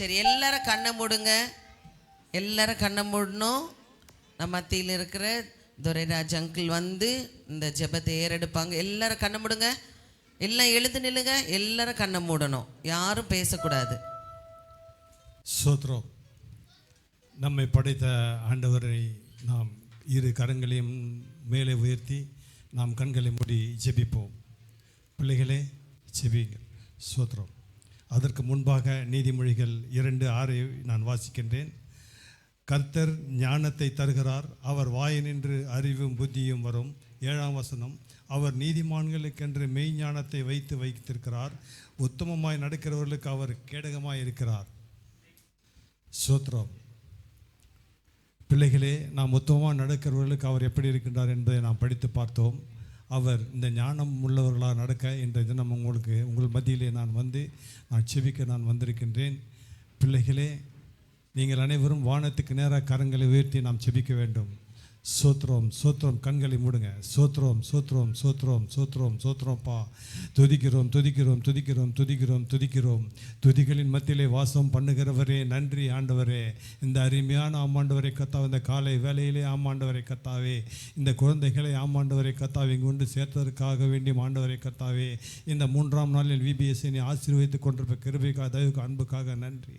சரி, எல்லாரும் கண்ணை மூடுங்க. எல்லாரும் கண்ணை மூடணும். நம்ம மத்தியில் இருக்கிற துரைராஜ் அங்கிள் வந்து இந்த ஜெபத்தை ஏறெடுப்பாங்க. எல்லாரும் கண்ணை மூடுங்க. எல்லாம் எழுந்து நில்லுங்க. எல்லாரும் கண்ணை மூடணும். யாரும் பேசக்கூடாது. ஸ்தோத்திரம். நம்மை படைத்த ஆண்டவரை நாம் இரு கரங்களையும் மேலே உயர்த்தி நாம் கண்களை மூடி ஜெபிப்போம். பிள்ளைகளே ஜெபிங்கள். ஸ்தோத்திரம். அதற்கு முன்பாக நீதிமொழிகள் 2:6 நான் வாசிக்கின்றேன். கர்த்தர் ஞானத்தை தருகிறார், அவர் வாயினின்று அறிவும் புத்தியும் வரும். 7ஆம் வசனம். அவர் நீதிமான்களுக்கென்று மெய்ஞானத்தை வைத்திருக்கிறார், உத்தமமாய் நடக்கிறவர்களுக்கு அவர் கேடகமாய் இருக்கிறார். ஸ்தோத்திரம். பிள்ளைகளே, நாம் உத்தமமாக நடக்கிறவர்களுக்கு அவர் எப்படி இருக்கின்றார் என்பதை நாம் படித்து பார்த்தோம். அவர் இந்த ஞானம் உள்ளவர்களாக நடக்க இன்றைய தினம் உங்கள் மத்தியிலே நான் செபிக்க நான் வந்திருக்கின்றேன். பிள்ளைகளே, நீங்கள் அனைவரும் வானத்துக்கு நேராக கரங்களை உயர்த்தி நாம் செபிக்க வேண்டும். சோத்ரோம் சோத்ரோம். கண்களை மூடுங்க. சோத்ரோம் சோத்ரோம் சோத்ரோம் சோத்ரோம் சோத்ரோம்ப்பா. துதிக்கிறோம் துதிக்கிறோம் துதிக்கிறோம் துதிக்கிறோம் துதிக்கிறோம். துதிகளின் மத்தியிலே வாசம் பண்ணுகிறவரே நன்றி ஆண்டவரே. இந்த அருமையான ஆமாண்டவரை கத்தாவே, இந்த காலை வேலையிலே ஆமாண்டவரை கத்தாவே, இந்த குழந்தைகளை ஆமாண்டவரை கத்தாவே இங்கு கொண்டு சேர்த்ததற்காக வேண்டிய ஆண்டவரை கத்தாவே, இந்த 3ஆம் நாளில் VBSனை ஆசீர்வதித்துக் கொண்டிருப்ப கிருபைக்காக தயவுக்கு அன்புக்காக நன்றி.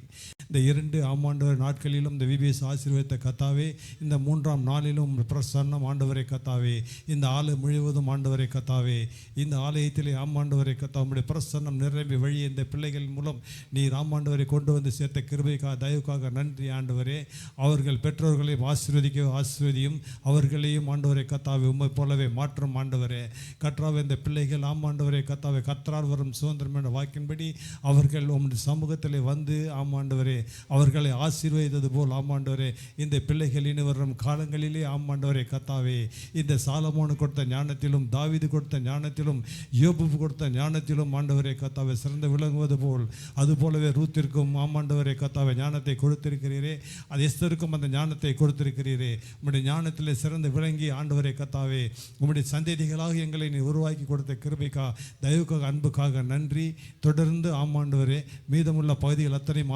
இந்த 2 ஆமாண்டவர் நாட்களிலும் இந்த VBS ஆசீர்வதித்த கத்தாவே, இந்த 3ஆம் நாளிலும் பிரசன்னம் ஆண்டவரை கத்தாவே, இந்த ஆலயம் முழுவதும் ஆண்டவரை கத்தாவே, இந்த ஆலயத்திலே ஆமாண்டவரை கத்தாவே உம்முடைய பிரசன்னம் நிரம்பி வழியே இந்த பிள்ளைகள் மூலம் நீர் ஆமாண்டவரை கொண்டு வந்து சேர்த்த கிருபைக்காக தயவுக்காக நன்றி ஆண்டவரே. அவர்கள் பெற்றோர்களையும் ஆசீர்வதியும், அவர்களையும் ஆண்டவரை கத்தாவே உம்மை போலவே மாற்றும் ஆண்டவரே. கற்றாவே இந்த பிள்ளைகள் ஆமாண்டவரை கத்தாவே கற்றால் வரும் சுதந்திரம் என்ற வாக்கின்படி அவர்கள் உம்முடைய சமூகத்திலே வந்து ஆமாண்டவரே அவர்களை ஆசீர்வதித்தது போல் ஆமாண்டவரே இந்த பிள்ளைகள் இனி வரும் காலங்களிலே ஆமாண்டவரே கத்தாவே இந்த சாலமோனு கொடுத்த ஞானத்திலும், தாவீது கொடுத்த ஞானத்திலும், யோபு கொடுத்த ஞானத்திலும் ஆண்டவரே கத்தாவே சிறந்து விளங்குவது போல் அதுபோலவே ரூத்திற்கும் ஆமாண்டவரே கத்தாவே ஞானத்தை கொடுத்திருக்கிறீரே. அது எஸ்தருக்கும் அந்த ஞானத்தை கொடுத்திருக்கிறீரே. உம்முடைய ஞானத்திலே சிறந்து விளங்கி ஆண்டவரே கத்தாவே உம்முடைய சந்ததிகளாக எங்களை நீ உருவாக்கி கொடுத்த கிருபைக்கா தயவுக்காக அன்புக்காக நன்றி. தொடர்ந்து ஆமாண்டவரே மீதமுள்ள பகுதிகள் அத்தனையும்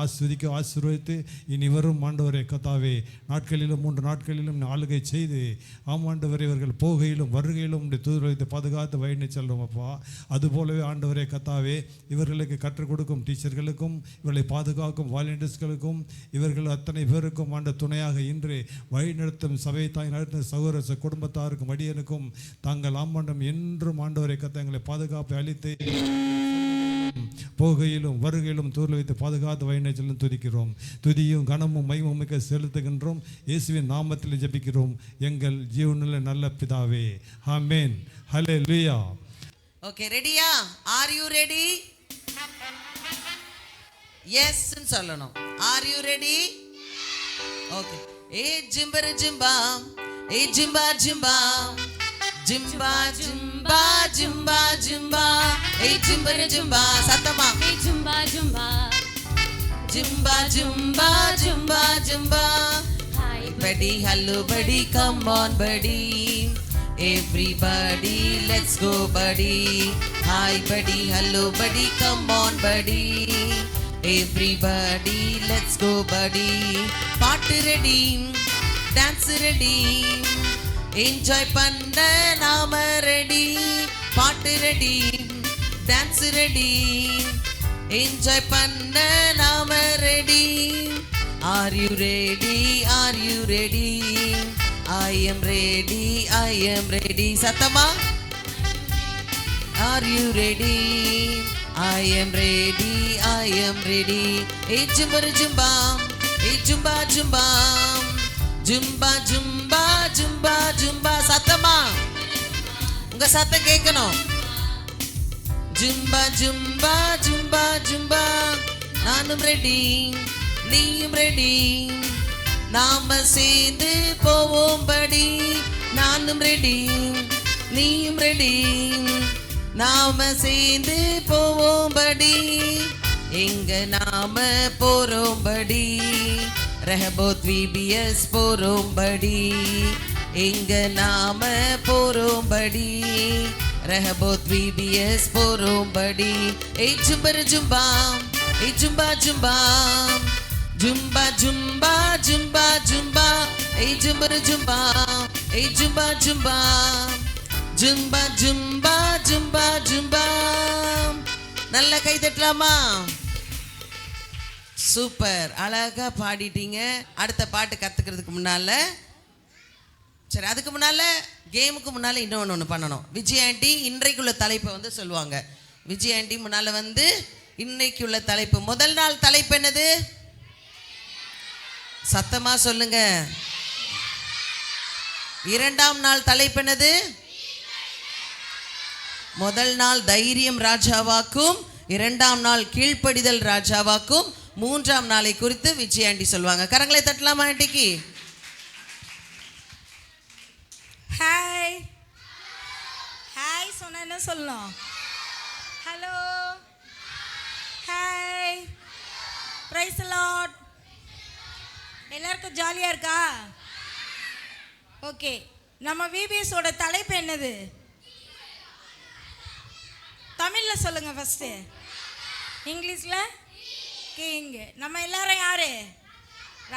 ஆசீர்வதித்து இனி வரும் ஆண்டவரே கத்தாவே நாட்களிலும் 3 நாட்களிலும் ஆளுகை செய்து ஆமாண்டவரே இவர்கள் போகையிலும் வருகையிலும் உடைய தூதரத்தை பாதுகாத்து வழிநடத்தி செல்லும் அப்பா. அதுபோலவே ஆண்டவரே கத்தாவே இவர்களுக்கு கற்றுக் கொடுக்கும் டீச்சர்களுக்கும், இவர்களை பாதுகாக்கும் வாலண்டியர்ஸ்களுக்கும், இவர்கள் அத்தனை பேருக்கும் ஆண்ட துணையாக இன்று வழிநடத்தும் சபையை தாய் நடத்தும் சகோதர குடும்பத்தாருக்கும் அடியனுக்கும் தாங்கள் ஆமாண்டம் என்றும் ஆண்டவரை கத்த எங்களை பாதுகாப்பை அளித்து போகையிலும் வருகையிலும் தூரில் வைத்து பாதுகாத்து வழிநடத்தி துதிக்கிறோம். துதியும் கனமும் மகிமையும் மிக்க செலுத்துகின்றோம். இயேசுவின் நாமத்தில் ஜெபிக்கிறோம் எங்கள் ஜீவனுள்ள நல்ல பிதாவே. ஆமென். ஹல்லேலூயா. ஓகே, ரெடியா? Are you ready? எஸ் ன்னு சொல்லணும். Are you ready? ஓகே. ஏ ஜிம்பர் ஜிம்பா, ஏ ஜிம்பா ஜிம்பா, ஜிம்பா ஜிம்பா ஜிம்பா ஜிம்பா, ஏ ஜிம்பர் ஜிம்பா. சத்தமா. ஏ ஜிம்பா ஜிம்பா, ஜிம்பா ஜிம்பா ஜிம்பா ஜிம்பா. hi buddy, hello buddy, come on buddy, everybody let's go buddy. Hi buddy, hello buddy, come on buddy, everybody let's go buddy. பாட்டு ready, dance ready, enjoy பண்ண நாம ready. பாட்டு ready, dance ready, enjoy பண்ண நாம ready. Are you ready? Are you ready? I am ready. I am ready. சத்தமா. Are you ready? I am ready. I am ready. ஏ ஜும்பர் ஜும்பா, ஏ ஜும்பா ஜும்பா, ஜும்பா ஜும்பா ஜும்பா ஜும்பா. சத்தமா. உங்க சத்தம் கேட்கணும். ஜும்பா ஜும்பா ஜும்பா ஜும்பா. நானும் ரெடி, நீயும் ரெடி, நாம சேர்ந்து போவோம்படி. நானும் ரெடி, நீயும் ரெடி, நாம சேர்ந்து போவோம்படி. எங்க நாம போறோம்படி, ரெஹபோத் VBS போறோம்படி. எங்க நாம போறோம்படி, ரெஹபோத் VBS போறோம்படி. ஏ ஜும்பர் ஜும்பா, ஏ ஜும்பா ஜும்பா, ஜும்பா ஜும்பா ஜும்பா ஜும்பா ஏய் ஜும்பரு ஜும்பா ஏய் ஜும்பா ஜும்பா ஜும்பா ஜும்பா ஜும்பா ஜும்பா. நல்ல கை தட்டலாமா? சூப்பர், அழகா பாடிட்டீங்க. அடுத்த பாட்டு கத்துக்கிறதுக்கு முன்னால, சரி அதுக்கு முன்னால கேமுக்கு முன்னால இன்னொன்று பண்ணணும். விஜய் ஆண்டி இன்றைக்குள்ள தலைப்பை வந்து சொல்லுவாங்க. விஜய் ஆண்டி முன்னால வந்து இன்னைக்குள்ள தலைப்பு, முதல் நாள் தலைப்பு என்னது? சத்தமா சொல்லுங்க. இரண்டாம் நாள் தலைப்பு என்னது? முதல் நாள் தைரியம் ராஜாவாக்கும், இரண்டாம் நாள் கீழ்ப்படிதல் ராஜாவாக்கும், மூன்றாம் நாளை குறித்து விஜய் ஆண்டி சொல்லுவாங்க. கரங்களை தட்டலாமா ஆண்டிக்கு? ஹாய் ஹாய் சொன்ன என்ன சொல்லணும்? Hello hi price the Lord. எல்லாருக்கும் ஜாலியாக இருக்கா? ஓகே, நம்ம விபிஎஸோட தலைப்பு என்னது? தமிழில் சொல்லுங்க ஃபஸ்ட்டு. இங்கிலீஷில் கிங். நம்ம எல்லாரும் யாரு?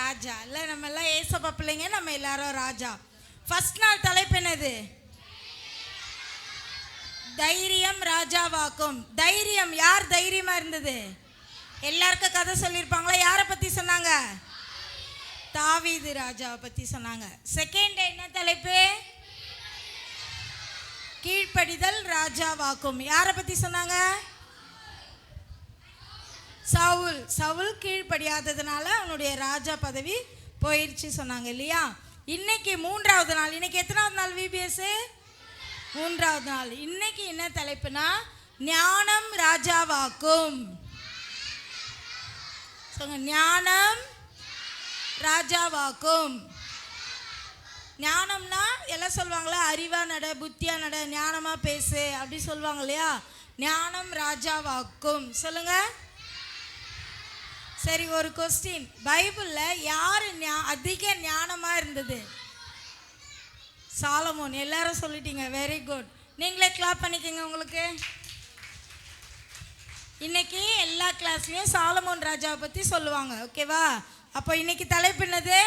ராஜா. இல்லை, நம்ம எல்லாம் ஏசப்பா பிள்ளைங்க, நம்ம எல்லாரும் ராஜா. ஃபர்ஸ்ட் நாள் தலைப்பு என்னது? தைரியம் ராஜாவாக்கும். தைரியம், யார் தைரியமா இருந்தது? எல்லாருக்கும் கதை சொல்லியிருப்பாங்களா? யாரை பற்றி சொன்னாங்க? தாவீது ராஜாவை பற்றி சொன்னாங்க. செகண்ட் டே என்ன தலைப்பு? கீழ்ப்படிதல் ராஜாவாக்கும். யாரை பற்றி சொன்னாங்க? சவுல். சவுல் கீழ்ப்படியாததுனால அவனுடைய ராஜா பதவி போயிடுச்சு சொன்னாங்க இல்லையா? இன்னைக்கு மூன்றாவது நாள். இன்னைக்கு எத்தனாவது நாள் விபிஎஸ்? மூன்றாவது நாள். இன்னைக்கு என்ன தலைப்புனா ஞானம் ராஜாவாக்கும். சொல்லுங்க, ஞானம் ராஜாவாக்கும். ஞானம்னா எல்லாம் சொல்லுவாங்களா, அறிவா நட, புத்தியா நட, ஞானமா பேசு அப்படி சொல்லுவாங்க இல்லையா? ஞானம் ராஜாவாக்கும். சொல்லுங்க. சரி, ஒரு கொஸ்டின். பைபிளில் யார் அதிக ஞானமாக இருந்தது? சாலமோன். எல்லாரும் சொல்லிட்டீங்க, வெரி குட். நீங்களே கிளாப் பண்ணிக்கோங்க உங்களுக்கு. இன்னைக்கு எல்லா கிளாஸ்லையும் சாலமோன் ராஜாவை பற்றி சொல்லுவாங்க. ஓகேவா? அப்போ இன்னைக்கு தலைப்பு என்னது?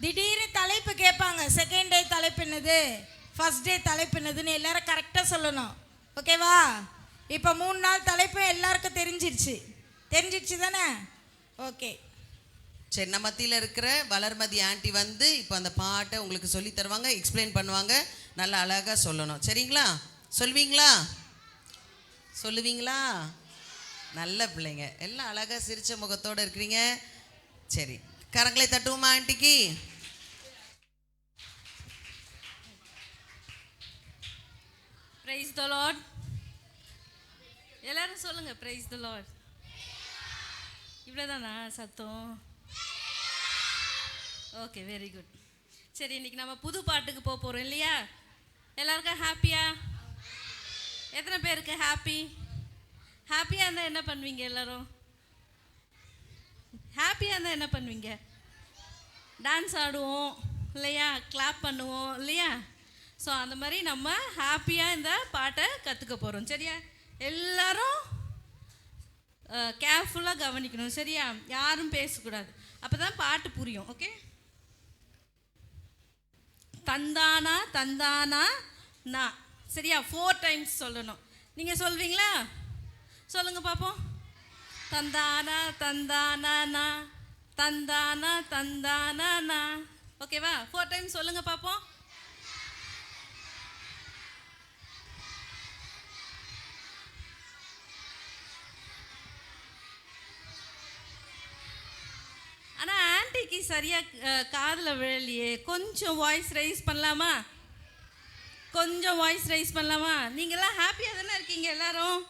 திடீர்னு தலைப்பு கேட்பாங்க. செகண்ட் டே தலைப்பு என்னது, ஃபர்ஸ்ட் டே தலைப்பு என்னதுன்னு எல்லாரும் கரெக்டாக சொல்லணும். ஓகேவா? இப்போ 3 நாள் தலைப்பு எல்லாருக்கும் தெரிஞ்சிருச்சு தானே? ஓகே. சரி, நம்ம மத்தியில் இருக்கிற வளர்மதி ஆண்டி வந்து இப்போ அந்த பாட்டை உங்களுக்கு சொல்லி தருவாங்க, எக்ஸ்பிளைன் பண்ணுவாங்க. நல்லா அழகாக சொல்லணும். சரிங்களா? சொல்லுவீங்களா? நல்ல பிள்ளைங்க எல்லாம் அழகாக சிரிச்ச முகத்தோடு இருக்கிறீங்க. சரி, கரங்களை தட்டுவோமா ஆண்டிக்கு? Praise the Lord. எல்லாரும் சொல்லுங்க, பிரைஸ் தி லார்ட். இவ்வளோதானா சத்தம்? Okay, very good. சரி, இன்னைக்கு நம்ம புது பாட்டுக்கு போக போகிறோம் இல்லையா? எல்லாருக்கும் ஹாப்பியா? எத்தனை பேருக்கு ஹாப்பியாக இருந்தால் என்ன பண்ணுவீங்க? எல்லாரும் ஹாப்பியாக இருந்தால் என்ன பண்ணுவீங்க? டான்ஸ் ஆடுவோம் இல்லையா? கிளாப் பண்ணுவோம் இல்லையா? ஸோ அந்த மாதிரி நம்ம ஹாப்பியாக இந்த பாட்டை கற்றுக்க போகிறோம். சரியா? எல்லாரும் கேர்ஃபுல்லாக கவனிக்கணும். சரியா? யாரும் பேசக்கூடாது, அப்போ தான் பாட்டு புரியும். ஓகே? தந்தானா தந்தானா நா. சரியா? 4 டைம்ஸ் சொல்லணும். நீங்கள் சொல்வீங்களா? சொல்லுங்கள் பார்ப்போம். தந்தானா தந்தானா நா, தந்தானா தந்தானா நா. ஓகேவா? 4 டைம்ஸ் சொல்லுங்கள் பார்ப்போம். ஆனால் ஆன்டிக்கு சரியாக காதில் விழலையே. கொஞ்சம் வாய்ஸ் ரைஸ் பண்ணலாமா? நீங்கள்லாம் ஹாப்பியாக தானே இருக்கீங்க எல்லாரும்?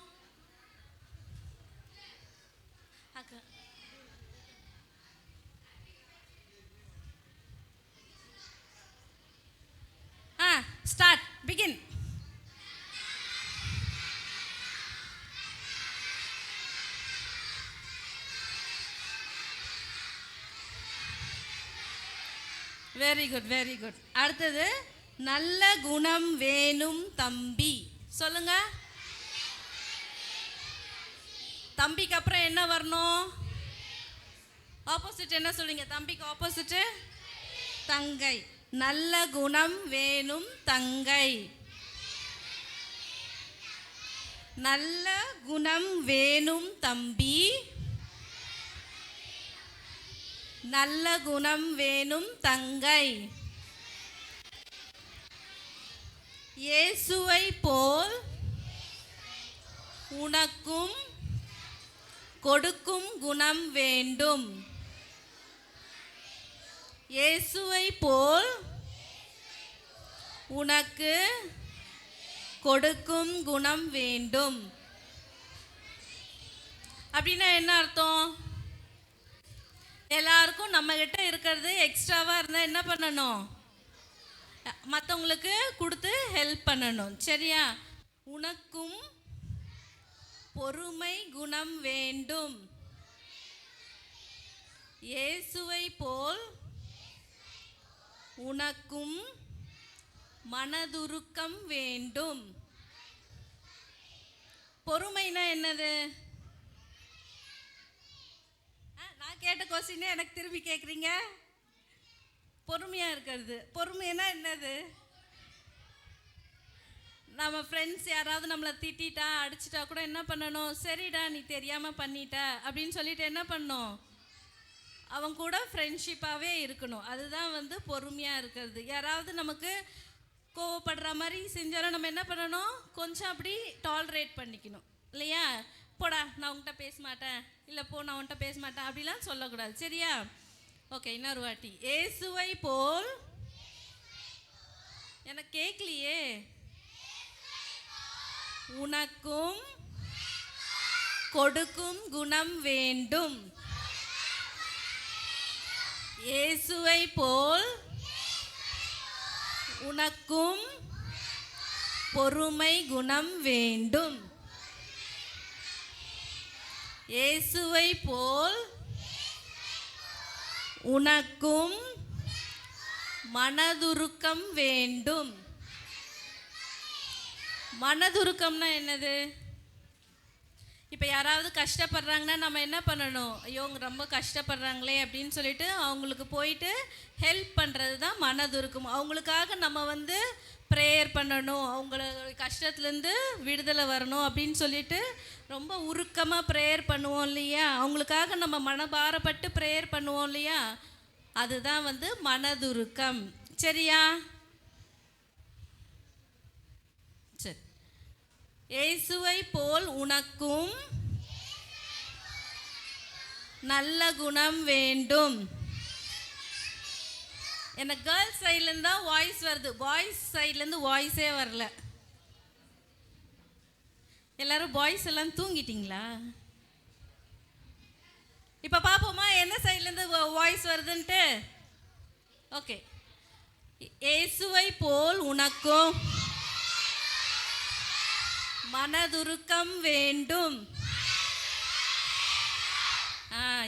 Start, begin. Very good, very good. அடுத்தது, நல்ல குணம் வேணும் தம்பி. சொல்லுங்க. தம்பிக்கு அப்புறம் என்ன வரணும்? ஆப்போசிட் என்ன சொல்லுங்க? தம்பிக்கு ஆப்போசிட் தங்கை. நல்ல குணம் வேணும் தங்கை. நல்ல குணம் வேணும் தம்பி. நல்ல குணம் வேணும் தங்கை. இயேசுவை போல் உனக்கும் கொடுக்கும் குணம் வேண்டும். இயேசுவை போல் உனக்கு கொடுக்கும் குணம் வேண்டும். அப்படின்னா என்ன அர்த்தம்? எல்லாருக்கும் நம்ம கிட்ட இருக்கிறது எக்ஸ்ட்ராவா இருந்தா என்ன பண்ணணும்? மற்றவங்களுக்கு கொடுத்து ஹெல்ப் பண்ணணும். சரியா? உனக்கும் பொறுமை குணம் வேண்டும். இயேசுவை போல் உனக்கும் மனதுருக்கம் வேண்டும். பொறுமைனா என்னது? நான் கேட்ட கொஸ்டினே எனக்கு திரும்பி கேட்குறீங்க. பொறுமையா இருக்கிறது. பொறுமைனா என்னது? நம்ம ஃப்ரெண்ட்ஸ் யாராவது நம்மளை திட்டா அடிச்சிட்டா கூட என்ன பண்ணணும்? சரிடா நீ தெரியாமல் பண்ணிட்ட அப்படின்னு சொல்லிட்டு என்ன பண்ணணும்? அவங்க கூட ஃப்ரெண்ட்ஷிப்பாகவே இருக்கணும். அதுதான் வந்து பொறுமையாக இருக்கிறது. யாராவது நமக்கு கோவப்படுற மாதிரி செஞ்சாலும் நம்ம என்ன பண்ணணும்? கொஞ்சம் அப்படி டாலரேட் பண்ணிக்கணும் இல்லையா? போடா நான் உன்கிட்ட பேச மாட்டேன், இல்லை போ நான் உன்கிட்ட பேச மாட்டேன் அப்படிலாம் சொல்லக்கூடாது. சரியா? ஓகே, இன்னொரு வாட்டி. இயேசுவை போல் எனக்கு கேட்கலையே. உனக்கும் கொடுக்கும் குணம் வேண்டும். இயேசுவை போல் உனக்கும் பொறுமை குணம் வேண்டும். இயேசுவை போல் உனக்கும் மனதுருக்கம் வேண்டும். மனதுருக்கம்னா என்னது? இப்போ யாராவது கஷ்டப்படுறாங்கன்னா நம்ம என்ன பண்ணணும்? ஐயோ அவங்க ரொம்ப கஷ்டப்படுறாங்களே அப்படின்னு சொல்லிட்டு அவங்களுக்கு போயிட்டு ஹெல்ப் பண்ணுறது தான் மனதுருக்கம். அவங்களுக்காக நம்ம வந்து ப்ரேயர் பண்ணணும், அவங்கள கஷ்டத்துலேருந்து விடுதலை வரணும் அப்படின்னு சொல்லிட்டு ரொம்ப உருக்கமாக ப்ரேயர் பண்ணுவோம் இல்லையா? அவங்களுக்காக நம்ம மனபாரப்பட்டு ப்ரேயர் பண்ணுவோம் இல்லையா? அதுதான் வந்து மனதுருக்கம். சரியா? சரி. இயேசுவை போல் உனக்கும் நல்ல குணம் வேண்டும். எனக்கு கேர்ள்ஸ் சைட்லேருந்து தான் வாய்ஸ் வருது, பாய்ஸ் சைட்லேருந்து வாய்ஸே வரல. எல்லாரும் பாய்ஸ் எல்லாம் தூங்கிட்டீங்களா? இப்போ பார்ப்போமா என்ன சைட்லேருந்து வாய்ஸ் வருதுன்ட்டு. ஓகே. இயேசுவை போல் உனக்கும் மனதுருக்கம் வேண்டும்.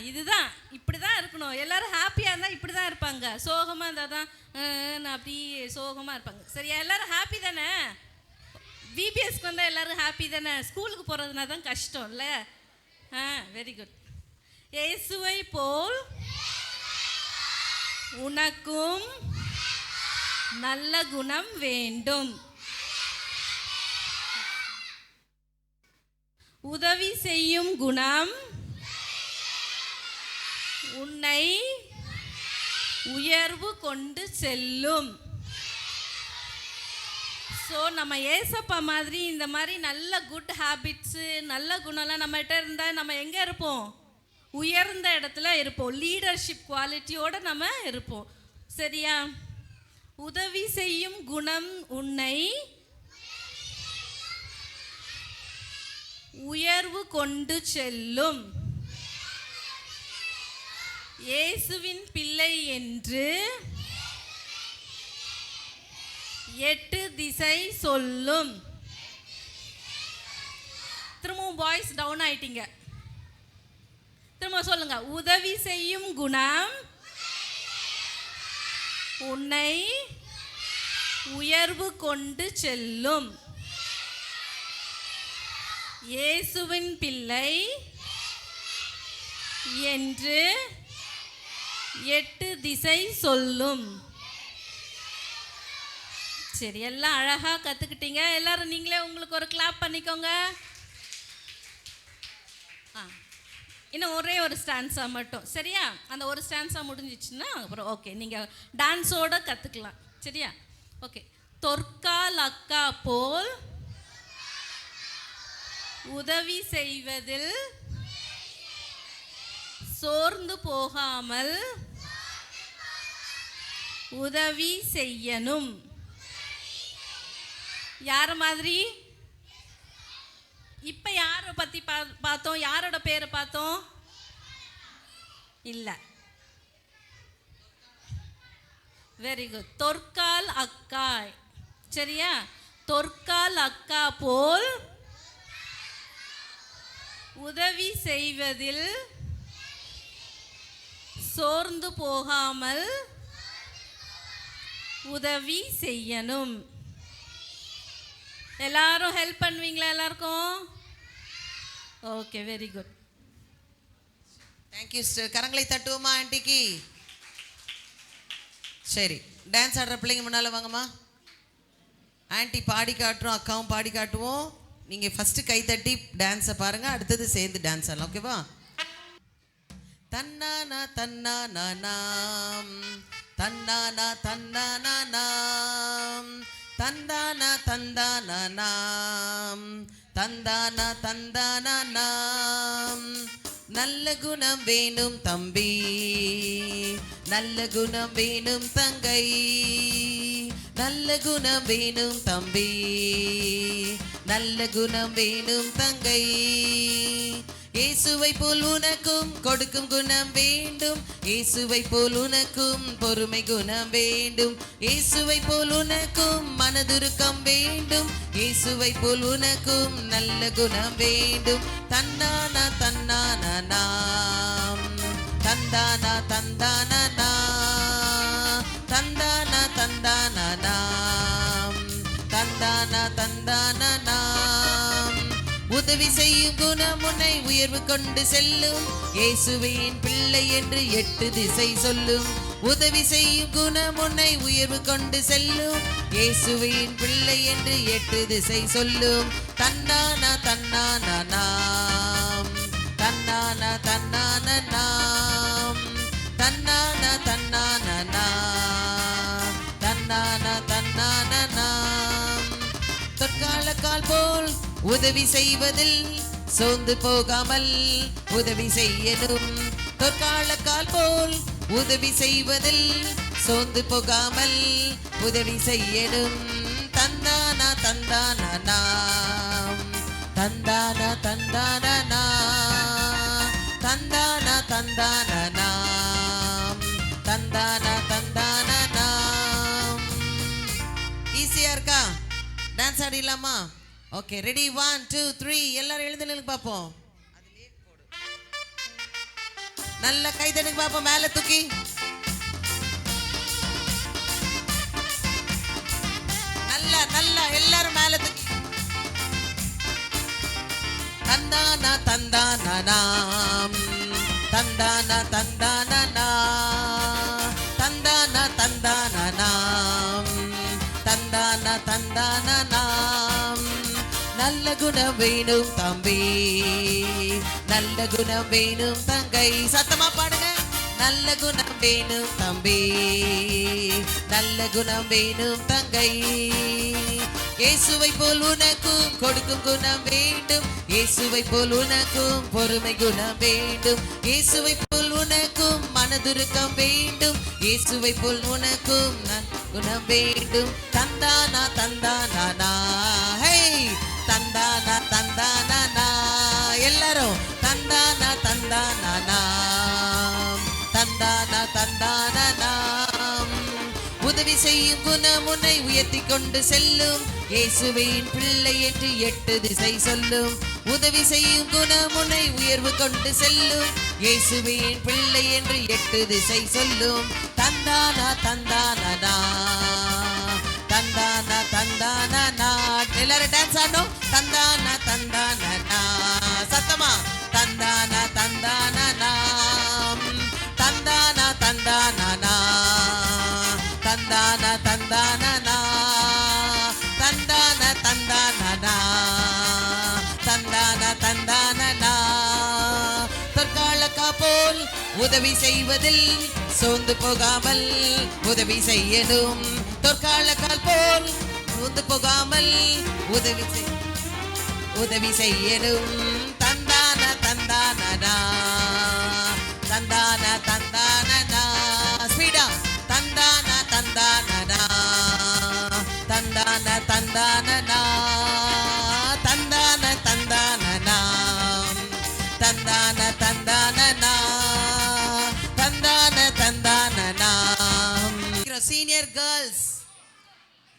இதுதான், இப்படி தான் இருக்கணும். எல்லாரும் ஹாப்பியாக இருந்தால் இப்படி தான் இருப்பாங்க. சோகமாக இருந்தால் தான் அப்படி சோகமாக இருப்பாங்க. சரியா? எல்லாரும் ஹாப்பி தானே? விபிஎஸ்க்கு வந்தால் எல்லாரும் ஹாப்பி தானே? ஸ்கூலுக்கு போகிறதுனா தான் கஷ்டம் இல்லை? Very good. இயேசுவை போல் உனக்கும் நல்ல குணம் வேண்டும். உதவி செய்யும் குணம் உன்னை உயர்வு கொண்டு செல்லும். ஸோ நம்ம ஏசப்பா மாதிரி இந்த மாதிரி நல்ல குட் ஹேபிட்ஸு நல்ல குணம்லாம் நம்மகிட்ட இருந்தால் நம்ம எங்கே இருப்போம்? உயர்ந்த இடத்துல இருப்போம். லீடர்ஷிப் குவாலிட்டியோடு நம்ம இருப்போம். சரியா? உதவி செய்யும் குணம் உன்னை உயர்வு கொண்டு செல்லும். இயேசுவின் பிள்ளை என்று 8 திசை சொல்லும். திரும்பவும் வாய்ஸ் டவுன் ஆயிட்டீங்க. திரும்ப சொல்லுங்க. உதவி செய்யும் குணம் உன்னை உயர்வு கொண்டு செல்லும். இயேசுவின் பிள்ளை என்று 8 திசை சொல்லும். சரி, எல்லாம் அழகாக கற்றுக்கிட்டீங்க. எல்லாரும் நீங்களே உங்களுக்கு ஒரு கிளாப் பண்ணிக்கோங்க. இன்னும் ஒரே ஒரு ஸ்டான்ஸா மட்டும், சரியா? அந்த ஒரு ஸ்டான்ஸா முடிஞ்சிச்சுன்னா அப்புறம் ஓகே, நீங்கள் டான்ஸோடு கற்றுக்கலாம், சரியா? ஓகே. தொற்கால் அக்கா போல் உதவி செய்வதில் சோர்ந்து போகாமல் உதவி செய்யணும். யார மாதிரி? இப்போ யாரை பற்றி பார்த்தோம்? யாரோட பேரை பார்த்தோம்? இல்லை. Very good. தொற்கால் அக்கா, சரியா? தொற்கால் அக்கா போல் உதவி செய்வதில் சோர்ந்து போகாமல் உதவி செய்யணும். எல்லாரும் ஹெல்ப் பண்ணுவீங்களா எல்லாருக்கும்? Okay, very good. Thank you sister. கரங்களை தட்டுவோமா ஆண்டிக்கு? சரி, டான்ஸ் ஆடுற பிள்ளைங்க முன்னால் வாங்கம்மா. ஆண்டி பாடி காட்டுறோம், அக்காவும் பாடி காட்டுவோம். நீங்கள் ஃபஸ்ட்டு கை தட்டி டான்ஸை பாருங்கள், அடுத்தது சேர்ந்து டான்ஸ் ஆடலாம். ஓகேவா? தன்னானா தன்னானா நாம், தன்னானா தன்னானா நாம், தந்தானா தந்தானா நாம், தந்தானா தந்தானா நாம். நல்ல குணம் வேணும் தம்பி, நல்ல குணம் வேணும் தங்கை, நல்ல குணம் வேணும் தம்பி, நல்ல குணம் வேணும் தங்கை. இயேசுவை போல் உனக்கும் கொடுக்கும் குணம் வேண்டும், இயேசுவை போல் உனக்கும் பொறுமை குணம் வேண்டும், இயேசுவை போல் உனக்கும் மனதுருக்கம் வேண்டும், இயேசுவை போல் உனக்கும் நல்ல குணம் வேண்டும். தன்னானா தன்னானா நாம், தந்தானா தந்தானா நாம், தந்தானா தந்தானா நாம், தந்தானா தந்தானா நாம். உதவி செய்யும் குணம் உன்னை உயர்வு கொண்டு செல்லும், இயேசுவின் பிள்ளை என்று 8 திசை சொல்லும். உதவி செய்யும் குணம் உன்னை உயர்வு கொண்டு செல்லும், இயேசுவின் பிள்ளை என்று 8 திசை சொல்லும். தன்னானா தன்னானா நாம், தன்னானா தன்னானா நாம், தன்னானா தன்னானா நாம், தன்னானா தன்னானா நாம். தொற்கால கால் போல் உதவி செய்வதில் சோர்ந்து போகாமல் உதவி செய்யணும். தொற்கால கால் போல் உதவி செய்வதில் சோர்ந்து போகாமல் உதவி செய்யணும். தந்தானா தந்தானா நாம், தந்தானா தந்தானா நாம், தந்தானா தந்தானா நாம், தந்தானா தந்தானா நாம். ஈஸியா இருக்கா? டான்ஸ் ஆடிடலாமா? Okay, ready? 1 2 3 எல்லாரும் எழுந்து நில்லுங்க பார்ப்போம். நல்ல கை தட்டுங்க பார்ப்போம், மேலே தூக்கி. நல்லா நல்லா எல்லாரும் மேலே தூக்கி. தந்தானா தந்தானா நாம், தந்தானா தந்தானா நாம், தந்தானா தந்தானா நாம், தந்தானா தந்தானா நாம். நல்ல குணம் வேணும் தம்பி, நல்ல குணம் வேணும் தங்கை. சத்தமா பாடுங்க. நல்ல குணம் வேணும் தம்பி, நல்ல குணம் வேணும் தங்கை. இயேசுவை போல் உனக்கும் கொடுக்கும் குணம் வேண்டும், இயேசுவை போல் உனக்கும் பொறுமை குணம் வேண்டும், இயேசுவை போல் உனக்கும் மனதுருக்கம் வேண்டும், இயேசுவை போல் உனக்கும் குணம் வேண்டும். தந்தானா தந்தானா நா, ஹே தந்தானா தந்தானா நா. எல்லாரும் தந்தானா தந்தானா நாம், தந்தானா தந்தானா நாம். உதவி செய்யும் குணம் உன்னை உயர்த்தி கொண்டு செல்லும், இயேசுவின் பிள்ளை என்று 8 திசை சொல்லும். உதவி செய்யும் குணம் உன்னை உயர்வு கொண்டு செல்லும், இயேசுவின் பிள்ளை என்று 8 திசை சொல்லும். தந்தானா தந்தானா நா, தந்தானா தந்தானா நா. எல்லாரும் டான்ஸ் ஆடணும். தந்தானா தந்தானா நா. சத்தமா தந்தானா தந்தானா நா. தந்தானனா தந்தான தந்தானனா தந்தான தந்தானனா தற்காலக்கா போல் உதவி செய்வதில் சோர்ந்து போகாமல் உதவி செய்யணும். தற்காலக்கால் போல் சோர்ந்து போகாமல் உதவி செய்யணும். தந்தான தந்தானனா தந்தான தந்தானனா ஸ்பீடா தந்தான தந்தானனா தந்தான தந்தானனா தந்தான தந்தானனா தந்தான தந்தானனா தந்தான தந்தானனா. சீனியர் கேர்ள்ஸ்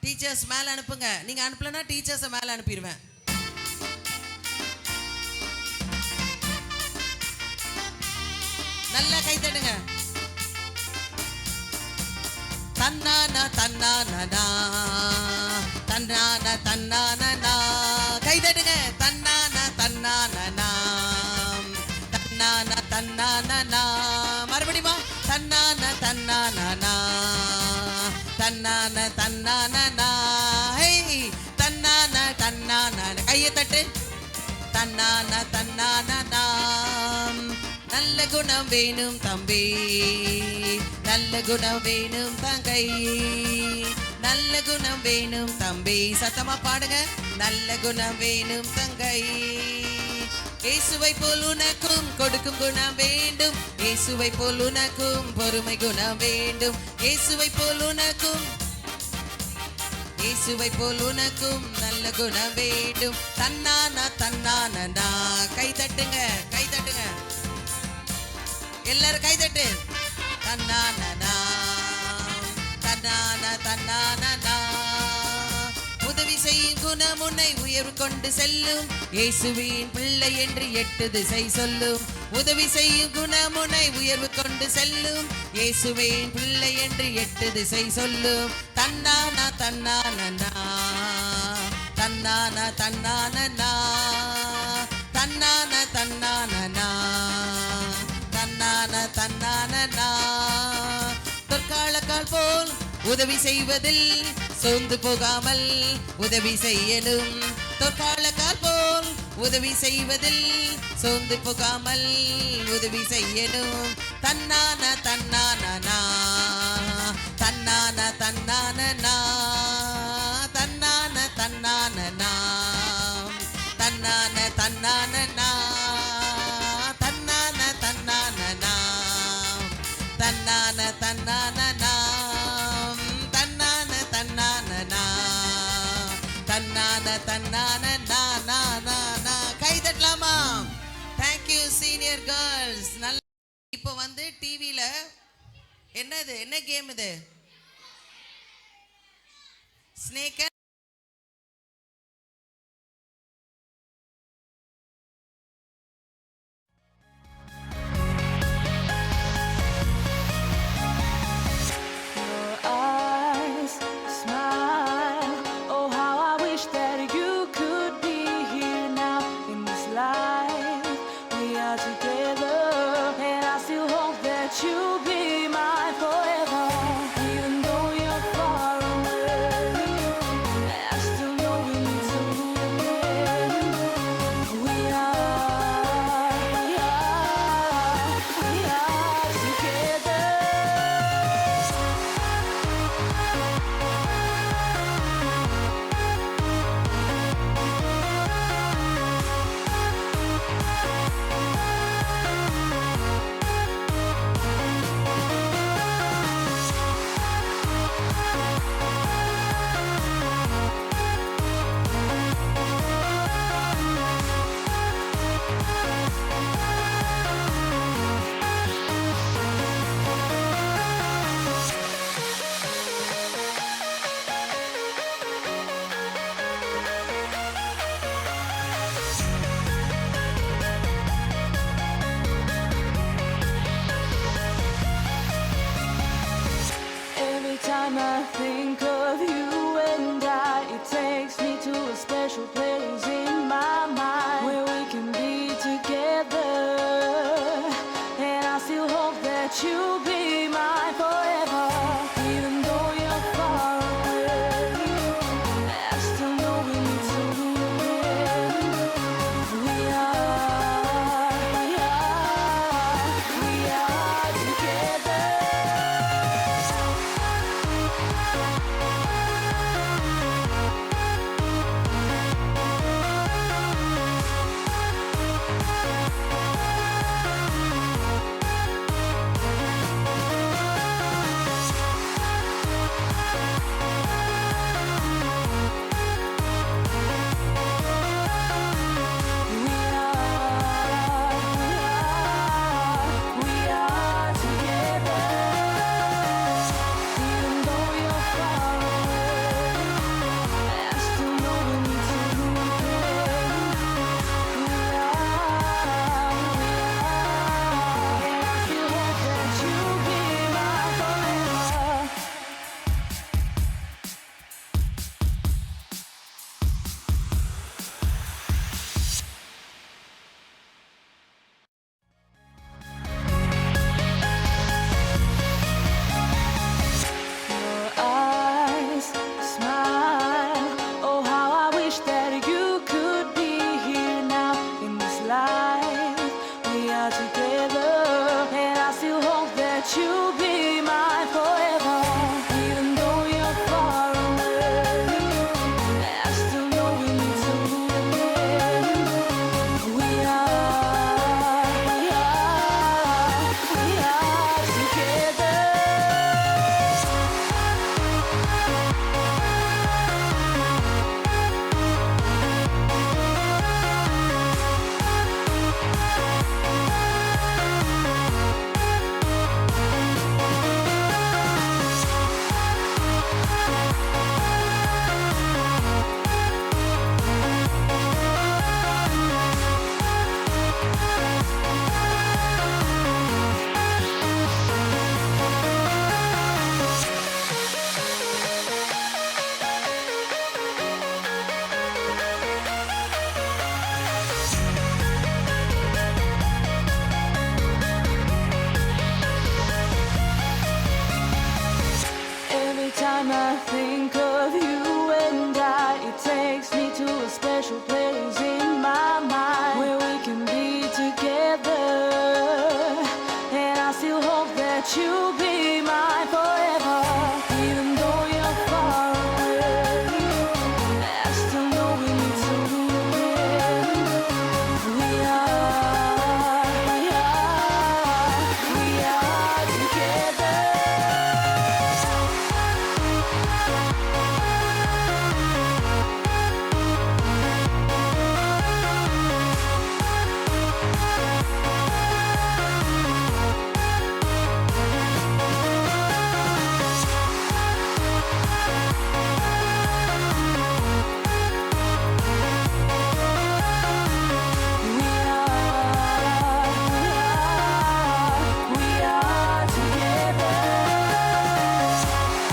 டீச்சர்ஸ் மேல அனுப்புங்க. நீங்க அனுப்பலனா டீச்சர்ஸை மேல அனுப்பிடுவேன். நல்லா கை தட்டுங்க. தன்னானா தன்னானா தன்னானா தன்னானா கை தட்டுங்க. தன்னானா தன்னானா தன்னானா தன்னானா மறுபடியுமா தன்னானா தன்னானா தன்னான தன்னானா ஹே தன்னான தன்னானா கையை தட்டு. தன்னான தன்னானா நல்ல குணம் வேணும் தம்பி நல்ல குணம் வேணும் தங்கை நல்ல குணம் வேணும் தம்பி சத்தமா பாடுங்க. நல்ல குணம் வேணும் தங்கை இயேசுவை போல் உனக்கும் கொடுக்கும் குணம் வேண்டும். இயேசுவை போல் உனக்கும் பொறுமை குணம் வேண்டும். இயேசுவை போல் உனக்கும் இயேசுவை போல் உனக்கும் நல்ல குணம் வேண்டும். தன்னானா தன்னானா கை தட்டுங்க கை தட்டுங்க எல்லாரும் கை தட்டு. தன்னானா தன்னானா தன்னானா உதவி செய்யும் குணம் உன்னை உயர்வு கொண்டு செல்லும். இயேசுவின் பிள்ளை என்று 8 திசை சொல்லும். உதவி செய்யும் குணம் உன்னை உயர்வு கொண்டு செல்லும். இயேசுவின் பிள்ளை என்று 8 திசை சொல்லும். தன்னானா தன்னானா தன்னானா தன்னானா தன்னானா தன்னானா தன்னானா தன்னானா தற்காலக்கால் போல் உதவி செய்வதில் சோர்ந்து போகாமல் உதவி செய்யணும். தற்காலக்கால் போல் உதவி செய்வதில் சோர்ந்து போகாமல் உதவி செய்யணும். தன்னான தன்னானா தன்னான தன்னானா தன்னான தன்னானா தன்னான தன்னானா தன்னான தன்னானா தன்னான தன்னானா தன்னான தன்னானா தன்னான தன்னானா கை தட்டலாமா? Thank you senior girls. நல்ல இப்போ வந்து டிவியில என்னது என்ன கேம் இது? Snake you'll be mine forever. Even though you're far away, I still know we need to together. We are together. Every time I think of you and I, it takes me to a special place in my mind where we can be together. And I still hope that you'll be mine forever. Even though you're far away, that you'll be mine forever. Even though you're far away, I still know we need to move again. We are together. Every time I think of you and it takes me to a special place in my mind where we can be together. And I still hope that you'll be mine forever. Even though you're far away, I still know we need to move again. We are together. We are together.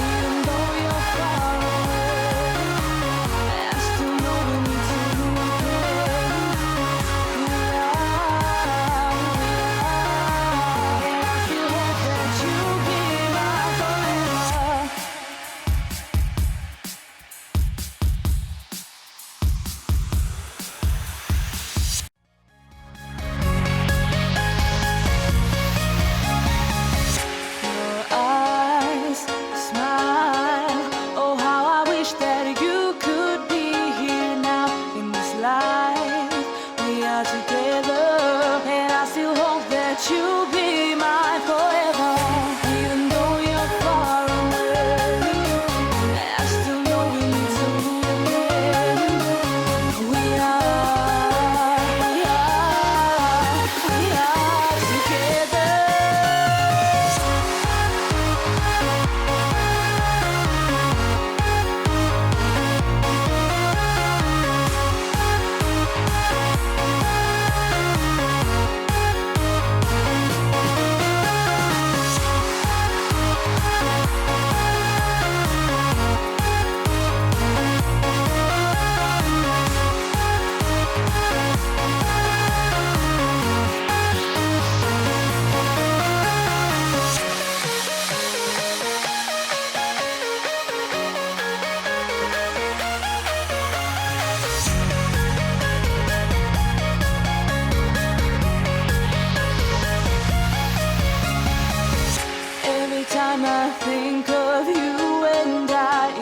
Even though you're far away, I still know we need to move again. And I still hope that you'll be mine forever. Your eyes smile. Oh, how I wish that you could be here now in this life. We are together, and I still hope that you'll be mine forever. Even though you're far away, I still know we need to move again. We are together. Every time I think of you and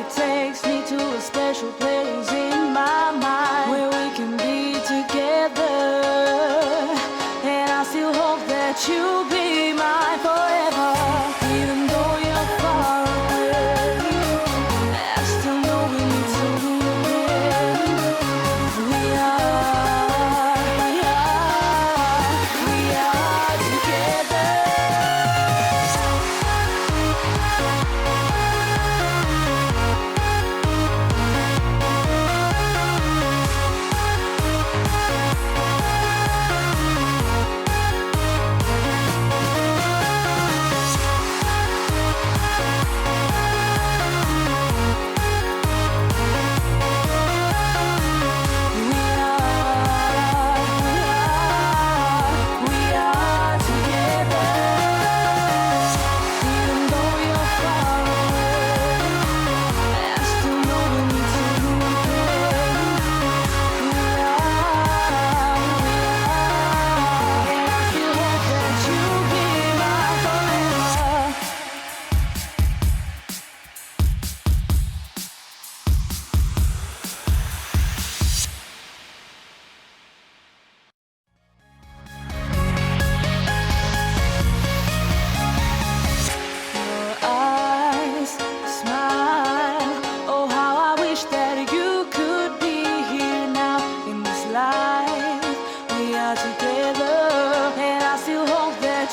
it takes me to a special place in my mind where we can be together. And I still hope that you'll be mine forever. Even though you're far away, I still know we need to move again. We are together.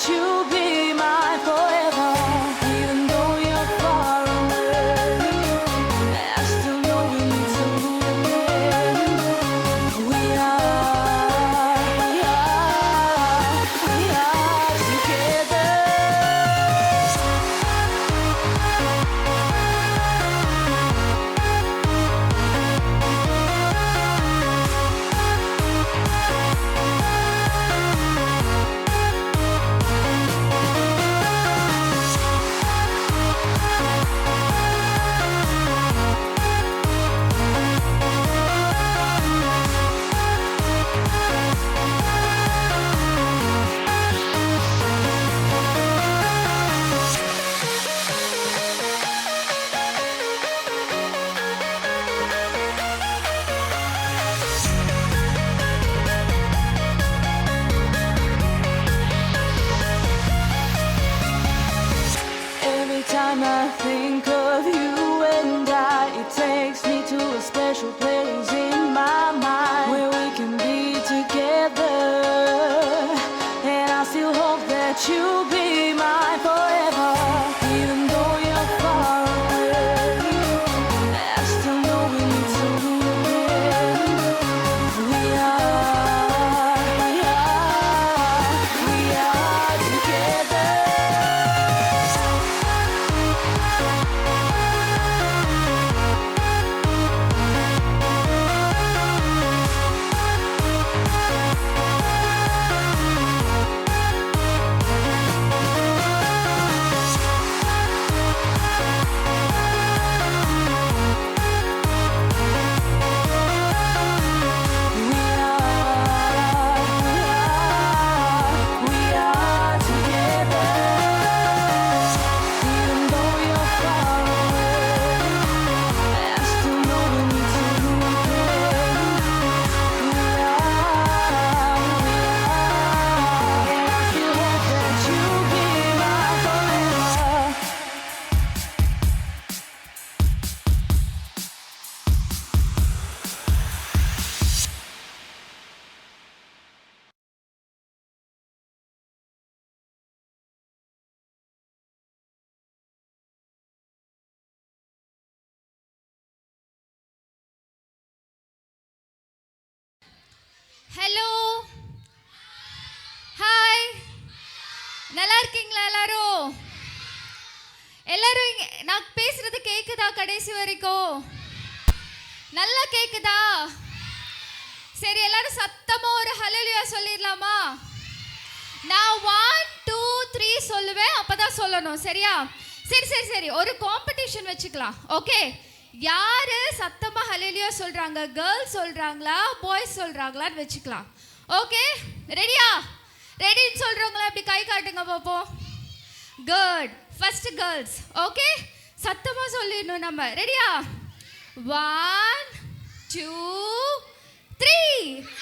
you'll be mine forever. Even though you're far away, I still know we need to move again. We are together. Every time I think of you and it takes me to a special place in my mind where we can be together. And I still hope that you'll be mine forever. Even though you're far away, I still know we need to move again. We are together. We are together. Even though you're far away, I still know we need to move again. And I still hope that you'll be mine forever. Hello hi நல்லா இருக்கீங்களா எல்லாரும் எல்லாரும் நான் பேசுறது கேக்குதா கடைசி வரைக்கும் நல்லா கேக்குதா சரி எல்லாரும் சத்தமா ஒரு ஹல்லேலூயா சொல்லிடலாமா நான் 1 2 3 சொல்லுவேன் அப்பதான் சொல்லணும் சரியா சரி சரி சரி ஒரு காம்படிஷன் வச்சுக்கலாம் ஓகே யாரு சத்தமா ஹல்லேலூயா சொல்றாங்க கேர்ள்ஸ் சொல்றாங்களா பாய்ஸ் சொல்றாங்களான்னு வச்சுக்கலாம் ஓகே ரெடியா ரெடின்னு சொல்றவங்களா அப்படி கை காட்டுங்க பாப்போம் குட் ஃபர்ஸ்ட் கேர்ள்ஸ் ஓகே சத்தமா சொல்லிடணும் நம்ம ரெடியா 1 2 3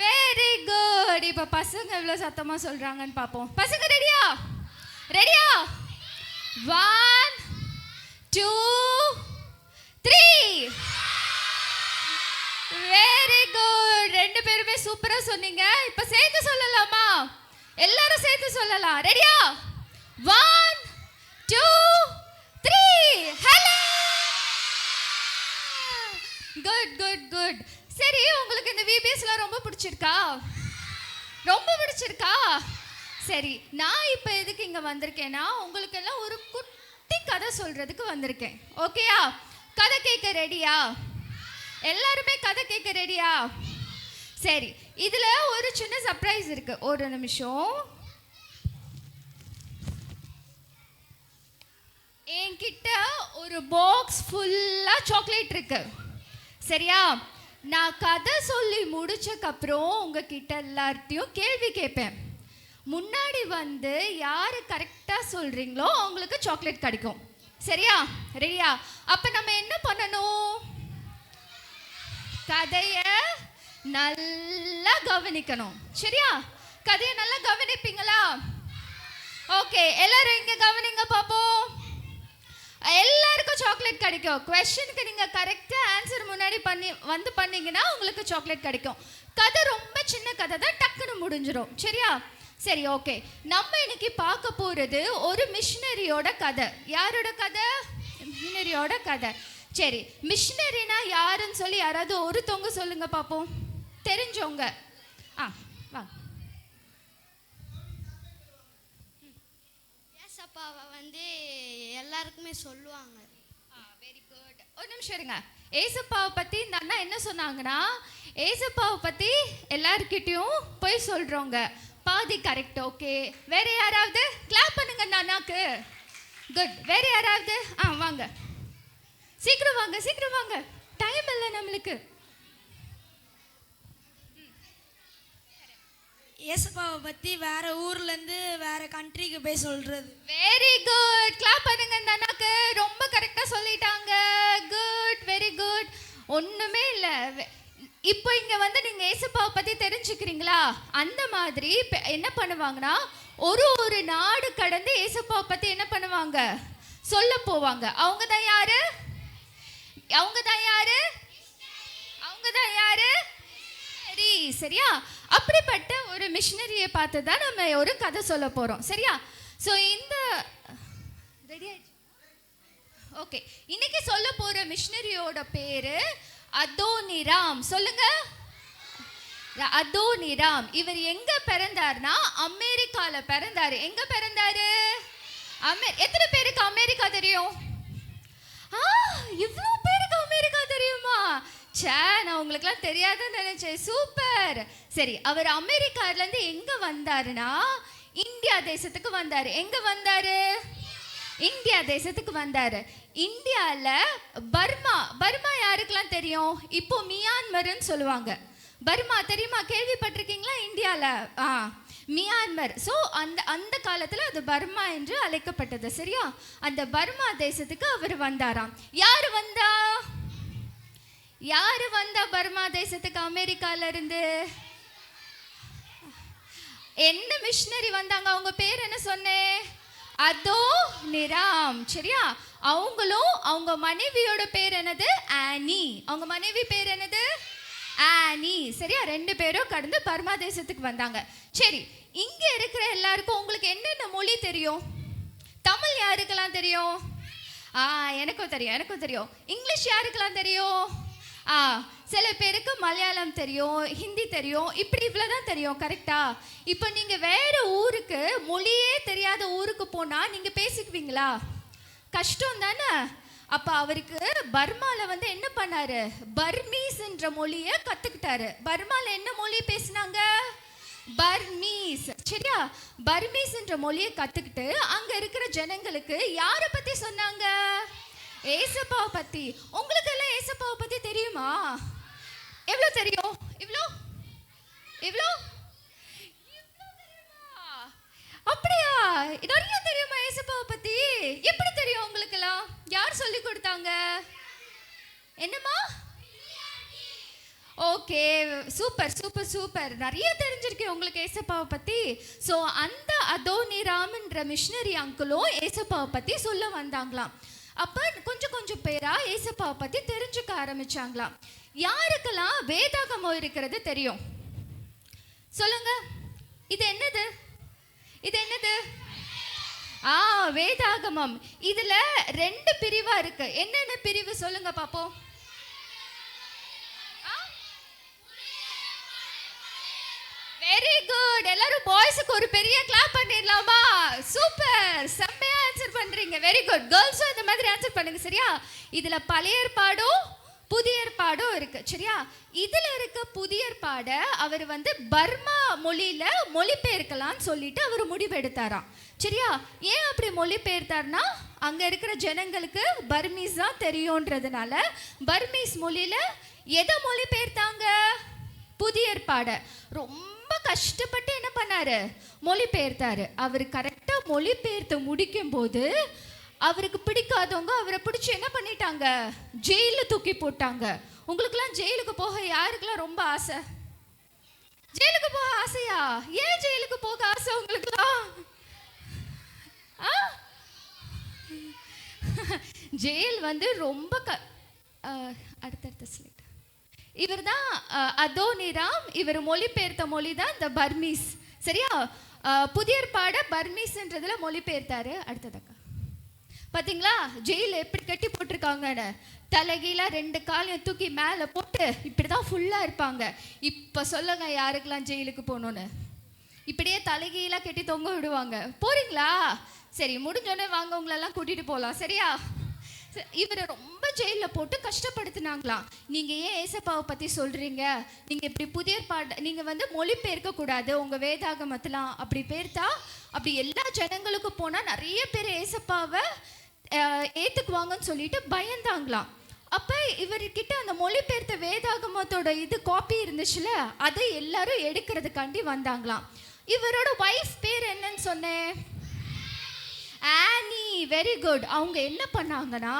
வெரி குட் இப்போ பசங்க எவ்வளவு சத்தமா சொல்றாங்கன்னு பாப்போம் பசங்க ரெடியா ரெடியா 1 2 3 வெரி குட் ரெண்டு பேருமே சூப்பரா சொன்னீங்க இப்போ சேர்த்து சொல்லலாமா எல்லாரும் சேர்த்து சொல்லலாம் ரெடியா 1 2 3 ஹலோ குட் குட் குட் சரி உங்களுக்கு இந்த விபிஎஸ்லாம் ரொம்ப பிடிச்சிருக்கா ரொம்ப பிடிச்சிருக்கா சரி நான் இப்போ எதுக்கு இங்கே வந்திருக்கேன்னா உங்களுக்கு எல்லாம் ஒரு குட்டி கதை சொல்கிறதுக்கு வந்திருக்கேன் ஓகேயா கதை கேட்க ரெடியா எல்லாருமே கதை கேட்க ரெடியா சரி இதில் ஒரு சின்ன சர்ப்ரைஸ் இருக்கு ஒரு நிமிஷம் என்கிட்ட ஒரு பாக்ஸ் ஃபுல்லாக சாக்லேட் இருக்கு சரியா நான் கதை சொல்லி முடிச்சக்கப்புறம் உங்ககிட்ட எல்லார்ட்டையும் கேள்வி கேட்பேன் முன்னாடி வந்து யார் கரெக்டாக சொல்கிறீங்களோ அவங்களுக்கு சாக்லேட் கிடைக்கும் சரியா ரெடியா அப்போ நம்ம என்ன பண்ணணும் கதையை நல்லா கவனிக்கணும் சரியா கதையை நல்லா கவனிப்பீங்களா ஓகே எல்லாரும் இங்கே கவனிங்க பார்ப்போம் எல்லாருக்கும் சாக்லேட் கிடைக்கும். கொஸ்டினுக்கு நீங்க கரெக்டா ஆன்சர் முன்னாடி பண்ணீங்கன்னா உங்களுக்கு சாக்லேட் கிடைக்கும். கதை ரொம்ப சின்ன கதை தான், டக்குன்னு முடிஞ்சிடும். சரியா? சரி, ஓகே. நம்ம இன்னைக்கு பார்க்க போறது ஒரு மிஷினரியோட கதை. யாரோட கதை? மிஷினரியோட கதை. சரி, மிஷினரினா யாருன்னு சொல்லி யாராவது ஒருத்தவங்க சொல்லுங்க பாப்போம், தெரிஞ்சவங்க. வா. ஏசப்பாவை வந்து எல்லாருக்குமே சொல்லுவாங்க. Very good. ஒரு நிமிஷம் இருங்க. ஏசப்பாவை பத்தி இந்த அண்ணா என்ன சொன்னாங்கன்னா, ஏசப்பாவை பத்தி எல்லார்கிட்டயும் போய் சொல்றவங்க. பாதி கரெக்ட். ஓகே, வேற யாராவது கிளாப் பண்ணுங்க இந்த அண்ணாக்கு. குட். வேற யாராவது? வாங்க, சீக்கிரம் வாங்க, சீக்கிரம் வாங்க, டைம் இல்லை நம்மளுக்கு. ஏசப்பாவை பற்றி வேற ஊர்லேருந்து வேற கண்ட்ரிக்கு போய் சொல்கிறது. Very good. கிளாப் பண்ணுங்க இந்த அண்ணாக்கு. ரொம்ப கரெக்டாக சொல்லிட்டாங்க. Good, very good. ஒன்றுமே இல்லை. இப்போ இங்கே வந்து நீங்கள் ஏசப்பாவை பற்றி தெரிஞ்சுக்கிறீங்களா? அந்த மாதிரி என்ன பண்ணுவாங்கன்னா, ஒரு நாடு கடந்து ஏசப்பாவை பற்றி என்ன பண்ணுவாங்க, சொல்ல போவாங்க. அவங்க தான் யாரு? அவங்க தான் யாரு? அவங்க தான் யாரு? சரி, சரியா? அப்படிப்பட்ட ஒரு மிஷினரியை பார்த்து தான் நம்ம ஒரு கதை சொல்ல போகிறோம். சரியா? ஸோ இந்த ரெடி ஆயிடுச்சு. ஓகே, இன்னைக்கு சொல்ல போகிற மிஷினரியோட பேரு அதோனிராம். சொல்லுங்க, அதோனிராம். இவர் எங்க பிறந்தார்னா அமெரிக்கால பிறந்தாரு. எங்க பிறந்தாரு? எத்தனை பேருக்கு அமெரிக்கா தெரியும்? இவ்வளோ பேருக்கு அமெரிக்கா தெரியுமா? சே, நான் உங்களுக்குலாம் தெரியாதுன்னு நினைச்சேன். சூப்பர். சரி, அவர் அமெரிக்காலேருந்து எங்க வந்தாருன்னா இந்தியா தேசத்துக்கு வந்தாரு. எங்க வந்தாரு? இந்தியா தேசத்துக்கு வந்தாரு. இந்தியாவில் பர்மா யாருக்கெல்லாம் தெரியும்? இப்போ மியான்மர்னு சொல்லுவாங்க. பர்மா தெரியுமா? கேள்விப்பட்டிருக்கீங்களா? இந்தியாவில் மியான்மர். ஸோ அந்த காலத்தில் அது பர்மா என்று அழைக்கப்பட்டது. சரியா? அந்த பர்மா தேசத்துக்கு அவர் வந்தாராம். யாரு வந்தா பர்மா தேசத்துக்கு அமெரிக்கால இருந்து? என்ன மிஷினரி வந்தாங்க? அவங்க பேர் என்ன சொன்னேன்? அதோனிராம். சரியா? அவங்களும் அவங்க மனைவியோட பேர் என்னது? ஆனி. அவங்க மனைவி பேர் என்னது? ஆனி. சரியா? 2 பேரும் கடந்து பர்மா தேசத்துக்கு வந்தாங்க. சரி, இங்க இருக்கிற எல்லாருக்கும் உங்களுக்கு என்னென்ன மொழி தெரியும்? தமிழ் யாருக்கெல்லாம் தெரியும்? எனக்கும் தெரியும். இங்கிலீஷ் யாருக்கெல்லாம் தெரியும்? சில பேருக்கு மலையாளம் தெரியும், ஹிந்தி தெரியும், இப்படி இவ்வளோதான் தெரியும். கரெக்டா? இப்போ நீங்கள் வேற ஊருக்கு, மொழியே தெரியாத ஊருக்கு போனால் நீங்கள் பேசிக்குவீங்களா? கஷ்டம் தானே? அப்போ அவருக்கு பர்மாவில் வந்து என்ன பண்ணாரு? பர்மீஸ்ன்ற மொழியை கற்றுக்கிட்டாரு. பர்மாவில் என்ன மொழி பேசினாங்க? பர்மீஸ். சரியா? பர்மீஸ்ன்ற மொழியை கற்றுக்கிட்டு அங்கே இருக்கிற ஜனங்களுக்கு யாரை பற்றி சொன்னாங்க? ஏசப்பாவை பற்றி. உங்களுக்கு எல்லாம் ஏசப்பாவை பற்றி தெரியுமா? எவ்வளோ தெரியும்? இவ்வளோ தெரியுமா? அப்படியா? நிறைய தெரியுமா ஏசப்பாவை பற்றி? எப்படி தெரியும் உங்களுக்கெல்லாம்? யார் சொல்லி கொடுத்தாங்க? என்னம்மா? Okay, super. நிறைய தெரிஞ்சிருக்கேன் உங்களுக்கு ஏசப்பாவை பற்றி. ஸோ அந்த அதோனிராம்ன்ற மிஷினரி அங்கிளும் ஏசப்பாவை பற்றி சொல்ல வந்தாங்களாம். அப்போ கொஞ்சம் பேரா ஏசப்பாவை பற்றி தெரிஞ்சுக்க ஆரம்பிச்சாங்களாம். யாருக்கெல்லாம் வேதாகமம் இருக்கிறது தெரியும்? சொல்லுங்க. இது என்னது? வேதாகமம். இதுல 2 பிரிவா இருக்கு. என்னென்ன பிரிவு சொல்லுங்க பாப்போம். Very good. எல்லாரும் பாய்ஸுக்கு ஒரு பெரிய கிளாப் பண்ணிடலாமா? சூப்பர், செம்மையா ஆன்சர் பண்றீங்க. Very good. கேர்ள்ஸும் இந்த மாதிரி ஆன்சர் பண்ணுங்க. சரியா? இதுல பழைய ஏற்பாடும் புதிய ஏற்பாடும் இருக்கு. சரியா? இதுல இருக்க புதிய ஏற்பாடை அவர் வந்து பர்மா மொழியில மொழிபெயர்க்கலாம்னு சொல்லிட்டு அவர் முடிவெடுத்தாராம். சரியா? ஏன் அப்படி மொழிபெயர்த்தார்னா, அங்க இருக்கிற ஜனங்களுக்கு பர்மீஸ் தான் தெரியும்ன்றதுனால பர்மீஸ் மொழியில எதை மொழிபெயர்த்தாங்க? புதிய ஏற்பாடை. ரொம்ப கஷ்டப்பட்டு என்ன பண்ணாரு? மொழிபெயர்த்தாரு. அவர் கரெக்டா மொழிபெயர்த்து முடிக்கும் போது அவருக்கு பிடிக்காதவங்க அவரை பிடிச்சி என்ன பண்ணிட்டாங்க? ஜெயிலில் தூக்கி போட்டாங்க. உங்களுக்குலாம் ஜெயிலுக்கு போக யாருக்கெல்லாம் ரொம்ப ஆசை? ஜெயிலுக்கு போக ஆசையா? ஏன் ஜெயிலுக்கு போக ஆசை உங்களுக்குலாம்? ஜெயில் வந்து ரொம்ப அடுத்தடுத்த ஸ்லைட். இவர் தான் அதோனிராம். இவர் மொழிபெயர்த்த மொழி தான் இந்த பர்மீஸ். சரியா? புதிய ஏற்பாட பர்மீஸ்ன்றதுல மொழிபெயர்த்தாரு. அடுத்ததக்கா பார்த்தீங்களா ஜெயிலில் எப்படி கட்டி போட்டிருக்காங்கன்னு. தலைகீழ 2 காலையும் தூக்கி மேலே போட்டு இப்படி தான் ஃபுல்லாக இருப்பாங்க. இப்போ சொல்லுங்க யாருக்கெல்லாம் ஜெயிலுக்கு போகணுன்னு. இப்படியே தலைகீழாக கட்டி தொங்க விடுவாங்க. போறீங்களா? சரி, முடிஞ்சோடனே வாங்க, உங்களெல்லாம் கூட்டிகிட்டு போகலாம். சரியா? இவரை ரொம்ப ஜெயிலில் போட்டு கஷ்டப்படுத்தினாங்களாம். நீங்கள் ஏன் ஏசப்பாவை பற்றி சொல்கிறீங்க? நீங்கள் இப்படி புதிய நீங்கள் வந்து மொழிபெயர்க்கக்கூடாது உங்கள் வேதாகமத்தெலாம். அப்படி பேர்த்தா அப்படி எல்லா ஜனங்களுக்கும் போனால் நிறைய பேர் ஏசப்பாவை ஏற்றுக்குவாங்கன்னு சொல்லிட்டு பயந்தாங்களாம். அப்போ இவர்கிட்ட அந்த மொழிபெயர்த்த வேதாகமத்தோட காப்பி இருந்துச்சுல, அதை எல்லாரும் எடுக்கிறதுக்காண்டி வந்தாங்களாம். இவரோட ஒய்ஃப் பேர் என்னன்னு சொன்னேன்? ஆனி. Very good. அவங்க என்ன பண்ணாங்கன்னா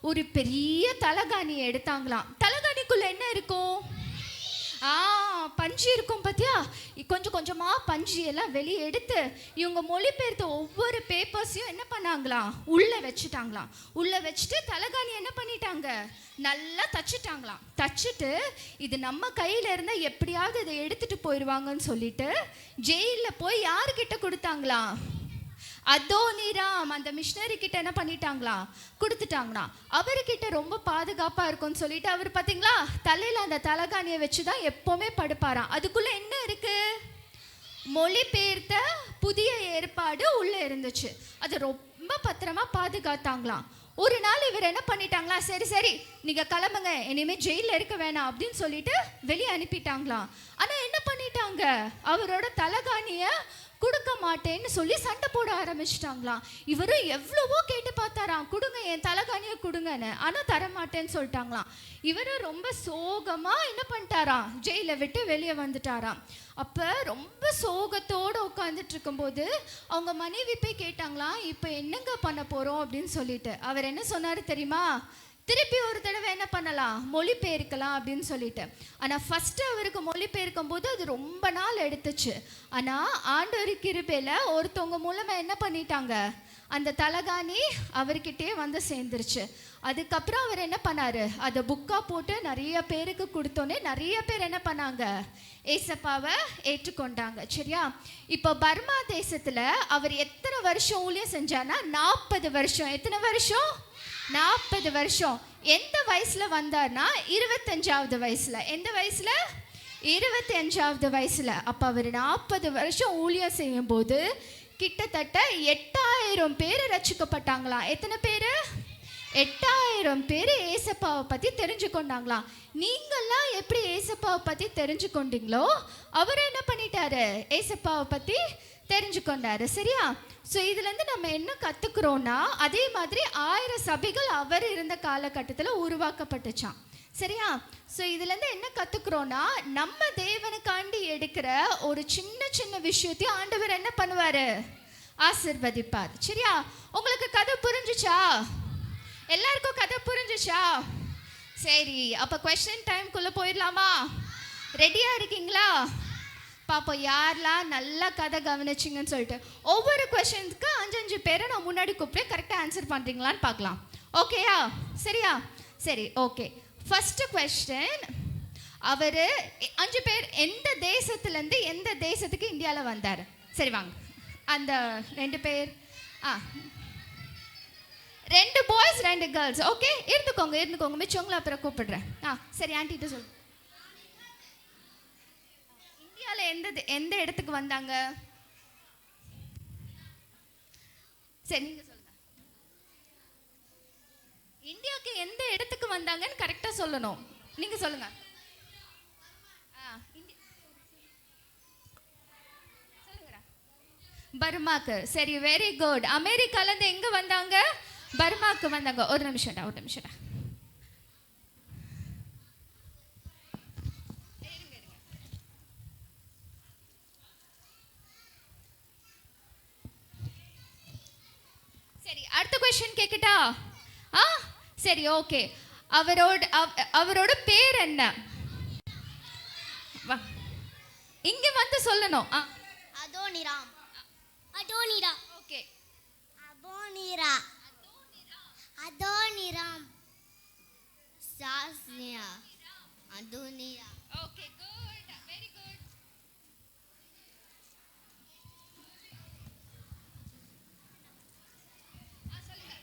ஒரு பெரிய தலகாணியை எடுத்தாங்களாம். தலகாணிக்குள்ள என்ன இருக்கும்? பஞ்சு இருக்கும் பார்த்தியா? கொஞ்சம் கொஞ்சமாக பஞ்சு எல்லாம் வெளியே எடுத்து இவங்க மொழிபெயர்த்த ஒவ்வொரு பேப்பர்ஸையும் என்ன பண்ணாங்களாம்? உள்ளே வச்சுட்டாங்களாம். உள்ளே வச்சுட்டு தலகாணி என்ன பண்ணிட்டாங்க? நல்லா தச்சுட்டாங்களாம். தச்சுட்டு இது நம்ம கையில் இருந்தால் எப்படியாவது இதை எடுத்துகிட்டு போயிடுவாங்கன்னு சொல்லிட்டு ஜெயிலில் போய் யாருக்கிட்ட கொடுத்தாங்களாம்? அதோனிராம் அந்த மிஷினரி கிட்ட என்ன பண்ணிட்டாங்களா? கொடுத்துட்டாங்களா. அவர்கிட்ட ரொம்ப பாதுகாப்பாக இருக்கும்னு சொல்லிட்டு அவர் பார்த்தீங்களா தலையில் அந்த தலகாணியை வச்சு தான் எப்போவுமே படுப்பாராம். அதுக்குள்ளே என்ன இருக்கு? மொழிபெயர்த்த புதிய ஏற்பாடு உள்ளே இருந்துச்சு. அது ரொம்ப பத்திரமா பாதுகாத்தாங்களாம். ஒரு நாள் இவர் என்ன பண்ணிட்டாங்களா? சரி சரி நீங்கள் கிளம்புங்க, இனிமேல் ஜெயிலில் இருக்க வேணாம் அப்படின்னு சொல்லிட்டு வெளியே அனுப்பிட்டாங்களாம். ஆனால் என்ன பண்ணிட்டாங்க? அவரோட தலகாணியை கொடுக்க மாட்டேன்னு சொல்லி சண்டை போட ஆரம்பிச்சிட்டாங்களாம். இவரும் எவ்வளவோ கேட்டு பார்த்தாராம், கொடுங்க என் தலகாணியை கொடுங்கன்னு. ஆனால் தரமாட்டேன்னு சொல்லிட்டாங்களாம். இவரும் ரொம்ப சோகமாக என்ன பண்ணிட்டாராம்? ஜெயிலை விட்டு வெளியே வந்துட்டாராம். அப்போ ரொம்ப சோகத்தோடு உட்காந்துட்டு இருக்கும்போது அவங்க மனைவி போய் கேட்டாங்களாம், இப்போ என்னங்க பண்ண போகிறோம் அப்படின்னு சொல்லிட்டு. அவர் என்ன சொன்னார் தெரியுமா? திருப்பி ஒரு தடவை என்ன பண்ணலாம்? மொழிபெயர்க்கலாம் அப்படின்னு சொல்லிட்டு. ஆனால் ஃபஸ்ட்டு அவருக்கு மொழிபெயர்க்கும் போது அது ரொம்ப நாள் எடுத்துச்சு. ஆனால் ஆண்டவர் கிருபையில் ஒருத்தவங்க மூலமாக என்ன பண்ணிட்டாங்க? அந்த தலகாணி அவர்கிட்டே வந்து சேர்ந்துருச்சு. அதுக்கப்புறம் அவர் என்ன பண்ணார்? அதை புக்காக போட்டு நிறைய பேருக்கு கொடுத்தோன்னே நிறைய பேர் என்ன பண்ணாங்க? ஏசப்பாவை ஏற்றுக்கொண்டாங்க. சரியா? இப்போ பர்மா தேசத்தில் அவர் எத்தனை வருஷம் ஊழியம் செஞ்சார்னா 40 வருஷம். எத்தனை வருஷம்? 40 வருஷம். எந்த வயசில் வந்தார்னா 25வது வயசில். எந்த வயசில்? 25வது வயசில். அப்போ அவர் 40 வருஷம் ஊழியம் செய்யும்போது கிட்டத்தட்ட 8000 பேர் ரட்சிக்கப்பட்டாங்களாம். எத்தனை பேர்? 8000 பேர் ஏசப்பாவை பற்றி தெரிஞ்சு கொண்டாங்களாம். நீங்கள்லாம் எப்படி ஏசப்பாவை பற்றி தெரிஞ்சு கொண்டீங்களோ அவர் என்ன பண்ணிட்டாரு? ஏசப்பாவை பற்றி தெரிஞ்சு கொண்டாரு. சரியா? ஸோ இதுலேருந்து நம்ம என்ன கற்றுக்குறோன்னா, அதே மாதிரி 1000 சபைகள் அவர் இருந்த காலகட்டத்தில் உருவாக்கப்பட்டுச்சான். சரியா? ஸோ இதுலேருந்து என்ன கற்றுக்குறோன்னா, நம்ம தேவனுக்காண்டி எடுக்கிற ஒரு சின்ன சின்ன விஷயத்தையும் ஆண்டவர் என்ன பண்ணுவார்? ஆசிர்வதிப்பார். சரியா? உங்களுக்கு கதை புரிஞ்சுச்சா? எல்லாருக்கும் கதை புரிஞ்சுச்சா? சரி, அப்போ கொஸ்டின் டைம்குள்ளே போயிடலாமா? ரெடியாக இருக்கீங்களா? பாப்போம் யாரெல்லாம் நல்லா கதை கவனிச்சிங்கன்னு சொல்லிட்டு. ஒவ்வொரு கொஸ்டின்ஸ்க்கு 5 பேரை நான் முன்னாடி கூப்பிட்டு கரெக்டாக ஆன்சர் பண்ணுறீங்களான்னு பார்க்கலாம். ஓகேயா? சரியா? சரி, ஓகே. ஃபஸ்ட்டு கொஸ்டின், அவர் 5 பேர் எந்த தேசத்துலேருந்து எந்த தேசத்துக்கு இந்தியாவில் வந்தார்? சரி வாங்க, அந்த 2 பேர். 2 பாய்ஸ் 2 கேர்ள்ஸ். ஓகே, இருந்துக்கோங்க மிச்சவங்களை அப்புறம் கூப்பிடுறேன். சரி, ஆன்ட்டிகிட்ட சொல்லு. இந்தியாவில் எந்த இடத்துக்கு வந்தாங்க? சரி, நீங்க சொல்லுங்க. இந்தியாவுக்கு எந்த இடத்துக்கு வந்தாங்கன்னு கரெக்டா சொல்லணும். நீங்க சொல்லுங்க. பர்மாக்கு. சரி, வெரி குட். அமெரிக்கால இருந்து எங்க வந்தாங்க? பர்மாக்கு வந்தாங்க. ஒரு நிமிஷம்டா. சரி, அடுத்த கொஸ்டின் கேட்கட்டா? சரி, ஓகே. அவரோட பேர் என்ன? இங்க வந்து சொல்லணும். அதோனிரா. ஓகே. அபோனிரா. அதோனிராம். சாஸ்னியா. அதோனியா. Okay good, very good. சொல்லுங்க.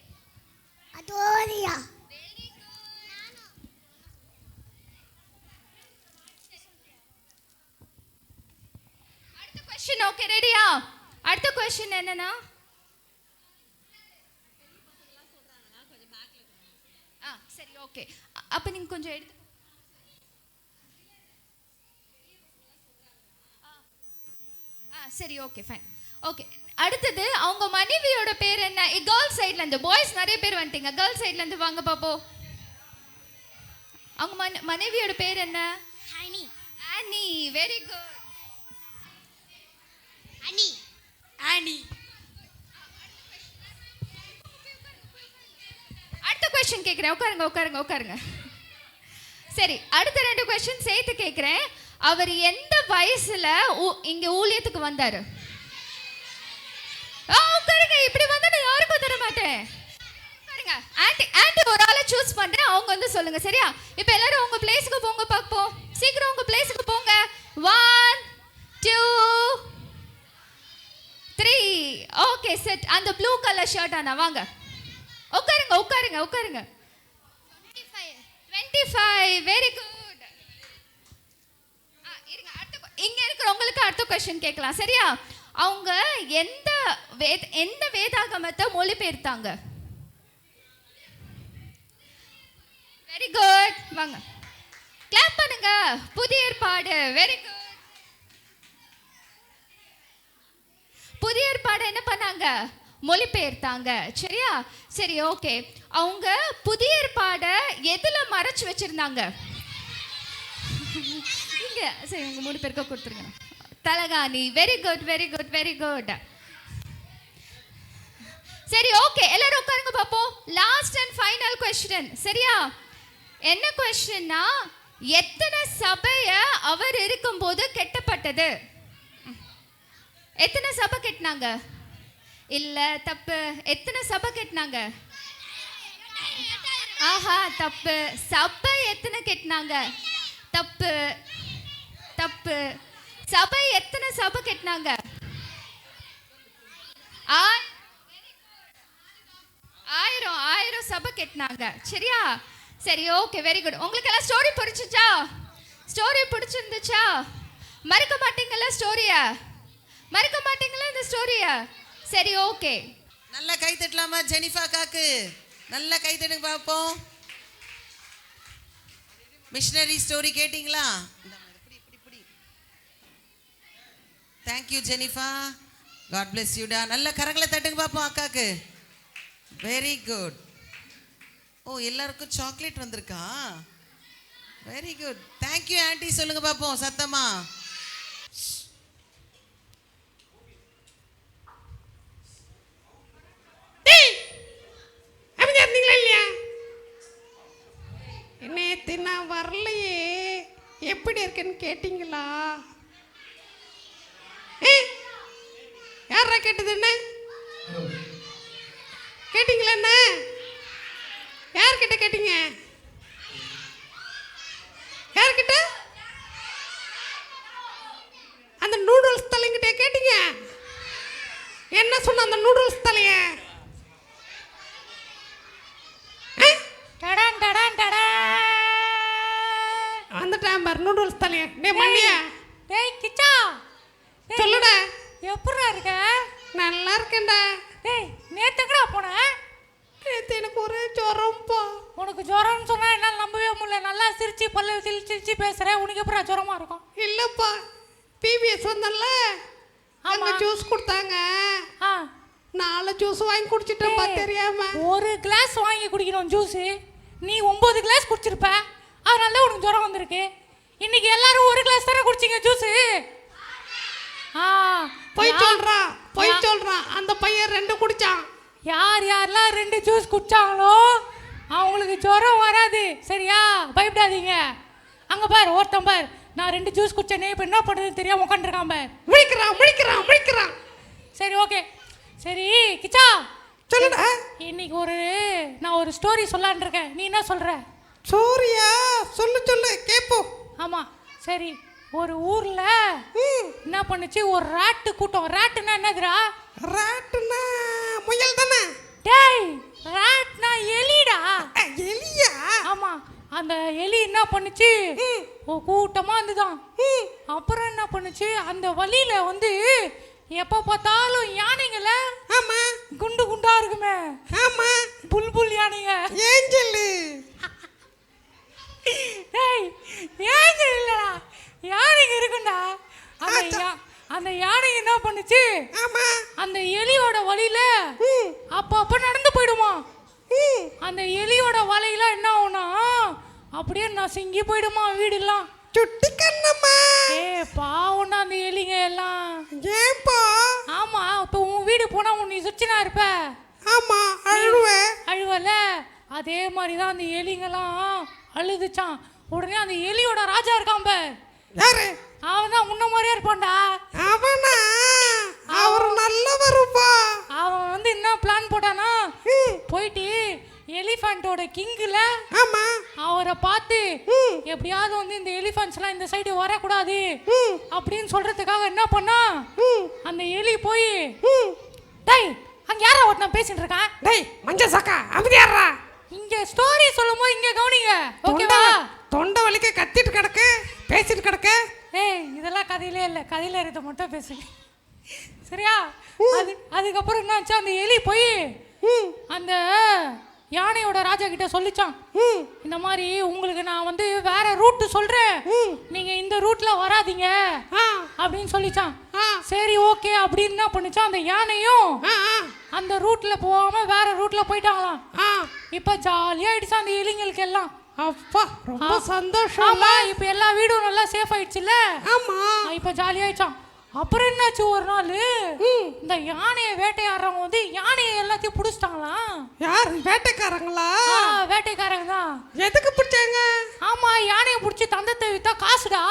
அதோனியா. Very good. அடுத்த क्वेश्चन. ஓகே ரெடியா? அடுத்த क्वेश्चन என்னன்னா சரி ஓகே. அப்ப நீங்க கொஞ்சம் எடுத்து சரி ஓகே ஃபைன். ஓகே அடுத்தது அவங்க மனைவியோட பேர் என்ன? கேர்ள்ஸ் சைடுல இருந்து. பாய்ஸ் நிறைய பேர் வந்துட்டீங்க. கேர்ள்ஸ் சைடுல இருந்து வாங்க பாப்போம். அவங்க மனைவியோட பேர் என்ன? Honey. Ann. Very good. Honey. Ann. அடுத்த क्वेश्चन கேக்குறேன். உட்காருங்க. சரி அடுத்த 2 क्वेश्चन சேர்த்து கேக்குறேன். அவர் எந்த வயசுல இங்க ஊழியத்துக்கு வந்தாரு? உட்காருங்க. இப்படி வந்தா நான் யாருக்கும் தர மாட்டேன். உட்காருங்க. ஆன்ட்டி ஒரு ஆளை சூஸ் பண்றேன். அவங்க வந்து சொல்லுங்க சரியா? இப்போ எல்லாரும் உங்க பிளேஸ்க்கு போங்க பாப்போம். சீக்கிரம் உங்க பிளேஸ்க்கு போங்க. 1 2 3. Okay set. அந்த ப்ளூ கலர் ஷர்ட் ஆனா வாங்க. உட்காருங்க. 25. Very good. இருங்க இங்க இருக்கிறவங்களுக்கு அடுத்த क्वेश्चन கேட்கலாம் சரியா? அவங்க எந்த வேதாகமத்தை மொழிபெயர்த்தாங்க? Very good. வாங்க கிளாப் பண்ணுங்க. புதிய ஏற்பாடு. Very good. புதிய ஏற்பாடு என்ன பண்ணாங்க? மொழிபெயர்த்தாங்க சரியா? சரி ஓகே. அவங்க புதிய ஏற்பாடை எதுல மறைச்சு வச்சிருந்தாங்க? இங்க சரி உங்க 3 பேருக்கு கொடுத்துருங்க. தலகாணி. Very good. சரி ஓகே எல்லாரும் உட்காருங்க பாப்போம். லாஸ்ட் அண்ட் ஃபைனல் क्वेश्चन சரியா? என்ன क्वेश्चनனா எத்தனை சபைய அவர் இருக்கும்போது கட்டப்பட்டது? எத்தனை சபை கட்டினாங்க? இல்ல தப்பு. எத்தனை சபை கட்டினாங்க? ஆஹா தப்பு. சபை எத்தனை கட்டினாங்க? தப்பு. சபை எத்தனை சபை கட்டினாங்க? 1000 சபை கட்டினாங்க சரியா? சரி ஓகே வெரி குட். உங்களுக்கு எல்லாம் ஸ்டோரி பிடிச்சிச்சா? ஸ்டோரி பிடிச்சிருந்துச்சா? மறக்க மாட்டீங்களா ஸ்டோரிய? இந்த ஸ்டோரிய? சரி ஓகே. நல்லா கை தட்டலாமா ஜெனிஃபா காக்கு? நல்லா கை தட்டுங்க பார்ப்போம். மிஷனரி ஸ்டோரி கேட்டிங்களா? Thank you Jennifer. காட் பிளஸ் யூடா. நல்ல கரங்களை தட்டுங்க பார்ப்போம் அக்காக்கு. Very good. ஓ எல்லாருக்கும் சாக்லேட் வந்திருக்கா? Very good. தேங்க்யூ ஆண்டி சொல்லுங்க பார்ப்போம் சத்தமா. நேற்று நான் வரலையே, எப்படி இருக்குன்னு கேட்டிங்களா? யாரா கேட்டது? என்ன கேட்டிங்களா? என்ன யார்கிட்ட கேட்டீங்க? யார்கிட்ட? அந்த நூடுல்ஸ் தலைங்கிட்ட கேட்டீங்க? என்ன சொன்ன அந்த நூடுல்ஸ் தலைய? வந்துட்டான் பார் நூடுல்ஸ் தலைய. டேய் மண்ணியா. டேய் கிச்சா சொல்லுடா. எப்படிடா இருக்க? நல்லா இருக்கேன்டா. டேய் நேத்துக்குடா போன? நேற்று எனக்கு ஒரே ஜுரம்பா. உனக்கு ஜுரம்னு சொன்னா என்னால் நம்பவே முடியல. நல்லா சிரிச்சு பல்ல சிரிச்சு பேசுற. உனக்கு எப்படா ஜுரமா இருக்கும்? இல்லப்பா பிபிஎஸ் வந்தல்ல, அங்க ஜூஸ் கொடுத்தாங்க. 4 ஜூஸ் வாங்கி குடிச்சிட்டேன்ப்பா தெரியாம. ஒரு கிளாஸ் வாங்கி குடிக்கணும் ஜூஸ். நீ 9 கிளாஸ் குடிச்சிருப்ப. அதனால தான் உனக்கு ஜுரம் வந்திருக்கு. இன்னைக்கு எல்லாரும் ஒரு கிளாஸ் தானே குடிச்சிங்க ஜூஸ். போய் சொல்றான். அந்த பையன் 2 குடிச்சான். யாரெல்லாம் 2 ஜூஸ் குடிச்சாங்களோ அவங்களுக்கு ஜுரம் வராது சரியா? பயப்படாதீங்க. அங்கே பார் ஒருத்தன் பார், நான் 2 ஜூஸ் குடிச்சேனே இப்போ என்ன பண்ணுறதுன்னு தெரியாம உட்காந்துருக்கான் பார். முழிக்கிறான். சரி ஓகே. சரி கிச்சா சொல்லுடா. இன்னைக்கு ஒரு நான் ஒரு ஸ்டோரி சொல்லலான்னு இருக்கேன். நீ என்ன சொல்ற? சோரியா சொல்லு சொல்லு கேட்போம். ஆமாம், சரி. ஒரு ஊரில் என்ன பண்ணுச்சு, ஒரு ராட்டு கூட்டம். ராட்டுன்னா என்னதுடா? ராட்டுனா முயல் தானே? டேய், ராட்னா எலிடா. எலியா? ஆமாம், அந்த எலி என்ன பண்ணுச்சு, கூட்டமாக இருந்துதான். அப்புறம் என்ன பண்ணுச்சு, அந்த வழியில் வந்து எப்போ பார்த்தாலும் யானைங்கள. ஆமா, குண்டு குண்டா இருக்குமே. ஆமா, புல்புல் யானைங்க. ஏஞ்சல். டேய், ஏஞ்சல் இல்லடா, யானைங்க இருக்குண்டா. அந்த யானைங்க என்ன பண்ணுச்சு, ஆமா, அந்த எலியோட வழியில அப்ப நடந்து போயிடுமா. அந்த எலியோட வலையில என்ன ஆகும்னா அப்படியே நசுங்கி போயிடுமா வீடெல்லாம். சுட்டி கண்ணம்மா. பாவம்டா அந்த எலிங்க எல்லாம். ஏன்பா? ஆமா, இப்போ உன் வீடு போனா நீ சுச்சினா இருப்ப. ஆமா, அழுவல. அதே மாதிரி தான் அந்த எலிங்கெல்லாம் அழுதுச்சான். உடனே அந்த எலியோட ராஜா இருக்கான் பார். யாரு? அவன் தான் முன்ன மாதிரியே இருப்பான்டா. அவனா? அவர் நல்லவருப்பா. அவன் வந்து என்ன பிளான் போட்டானா, போயிட்டு எலிஃபண்டோட கிங்கில் ஆமா அவரை பார்த்து எப்படியாவது வந்து இந்த எலிஃபண்ட்ஸ்லாம் இந்த சைடு வரக்கூடாது அப்படின்னு சொல்றதுக்காக என்ன பண்ணா, அந்த எலி போய் டேய் அங்கே யாரா ஒருத்தன் பேசிட்டு இருக்கான். டேய் மஞ்ச சக்கா அமைதியாடுறா. இங்க ஸ்டோரி சொல்லும்போது இங்க கவனிங்க, ஓகேவா? தொண்டை வலிக்க கத்திட்டு கிடக்கு, பேசிட்டு கிடக்கு. ஏய் இதெல்லாம் கதையிலே இல்லை, கதையில இருக்கிறத மட்டும் பேசுங்க, சரியா? அதுக்கப்புறம் என்னாச்சு, அந்த எலி போய் அந்த யானையோட ராஜா கிட்ட சொல்லிச்சான், இந்த மாதிரி உங்களுக்கு நான் வந்து வேற ரூட் சொல்றேன், நீங்க இந்த ரூட்ல வராதீங்க அப்படின்னு சொல்லிச்சான். சரி ஓகே அப்படின்னு என்ன பண்ணுச்சான், அந்த யானையும் அந்த ரூட்ல போகாம வேற ரூட்ல போயிட்டாங்களாம். இப்ப ஜாலியா ஆயிடுச்சு அந்த எலிங்களுக்கு எல்லாம். அப்பா ரொம்ப சந்தோஷம். ஆமா, இப்ப எல்லா வீடும் நல்லா சேஃப் ஆயிடுச்சுல்ல. ஆமா, இப்ப ஜாலியா ஆயிடுச்சான். அப்புறம் என்னாச்சு, ஒரு நாள் இந்த யானையை வேட்டையாடுறவங்க வந்து யானையை எல்லாத்தையும் பிடிச்சிட்டாங்களாம். யார்? வேட்டைக்காரங்களா? வேட்டைக்காரங்க தான். எதுக்கு பிடிச்சாங்க? ஆமா, யானையை பிடிச்சி தந்தத்தை வித்தா காசுடா.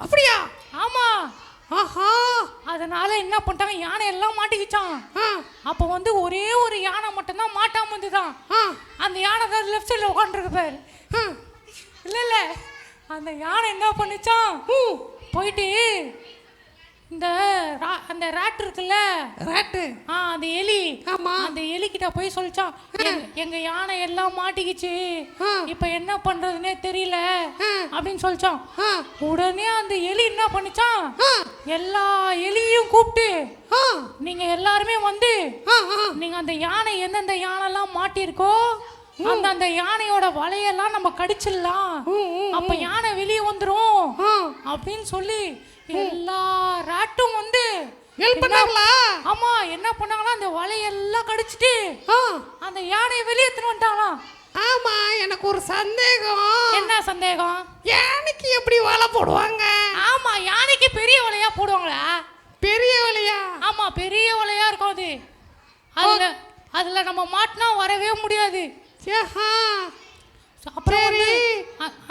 அப்படியா? ஆமா. ஆஹா. அதனால என்ன பண்ணிட்டாங்க, யானை எல்லாம் மாட்டிக்கிச்சான். அப்போ வந்து ஒரே ஒரு யானை மட்டும்தான் மாட்டாம இருந்துதான். அந்த யானை தான் லெஃப்ட் சைடில் உட்காந்துருக்கு பேர். இல்ல அந்த யானை என்ன பண்ணிச்சான், போயிட்டு இந்த அந்த ராட் இருக்குல்ல, ராட்டு, அந்த எலி, அந்த எலி கிட்ட போய் சொல்லிச்சான், எங்க யானை எல்லாம் மாட்டிக்கிச்சு, இப்ப என்ன பண்றதுன்னே தெரியல அப்படின்னு சொல்லிச்சான். உடனே அந்த எலி என்ன பண்ணிச்சான், எல்லா எலியும் கூப்பிட்டு நீங்க எல்லாருமே வந்து நீங்க அந்த யானை எந்தெந்த யானைலாம் மாட்டிருக்கோ அந்த யானையோட வலையெல்லாம் நம்ம கடிச்சிடலாம், அப்ப யானை வெளியே வந்துரும் அப்படின்னு சொல்லி எல்லா ராட்டும் வந்து ஹெல்ப் பண்ணாங்களா? ஆமா, என்ன பண்ணாங்களா, அந்த வலையெல்லாம் கடிச்சிட்டு அந்த யானையை வெளியே எடுத்துட்டு வந்துட்டாங்களாம். ஆமா, எனக்கு ஒரு சந்தேகம். என்ன சந்தேகம்? யானைக்கு எப்படி வலை போடுவாங்க? ஆமா, யானைக்கு பெரிய வலையா போடுவாங்களா? பெரிய வலையா? ஆமா, பெரிய வலையா இருக்கும் அது. அதுல நம்ம மாட்டினா வரவே முடியாது. அப்புறம்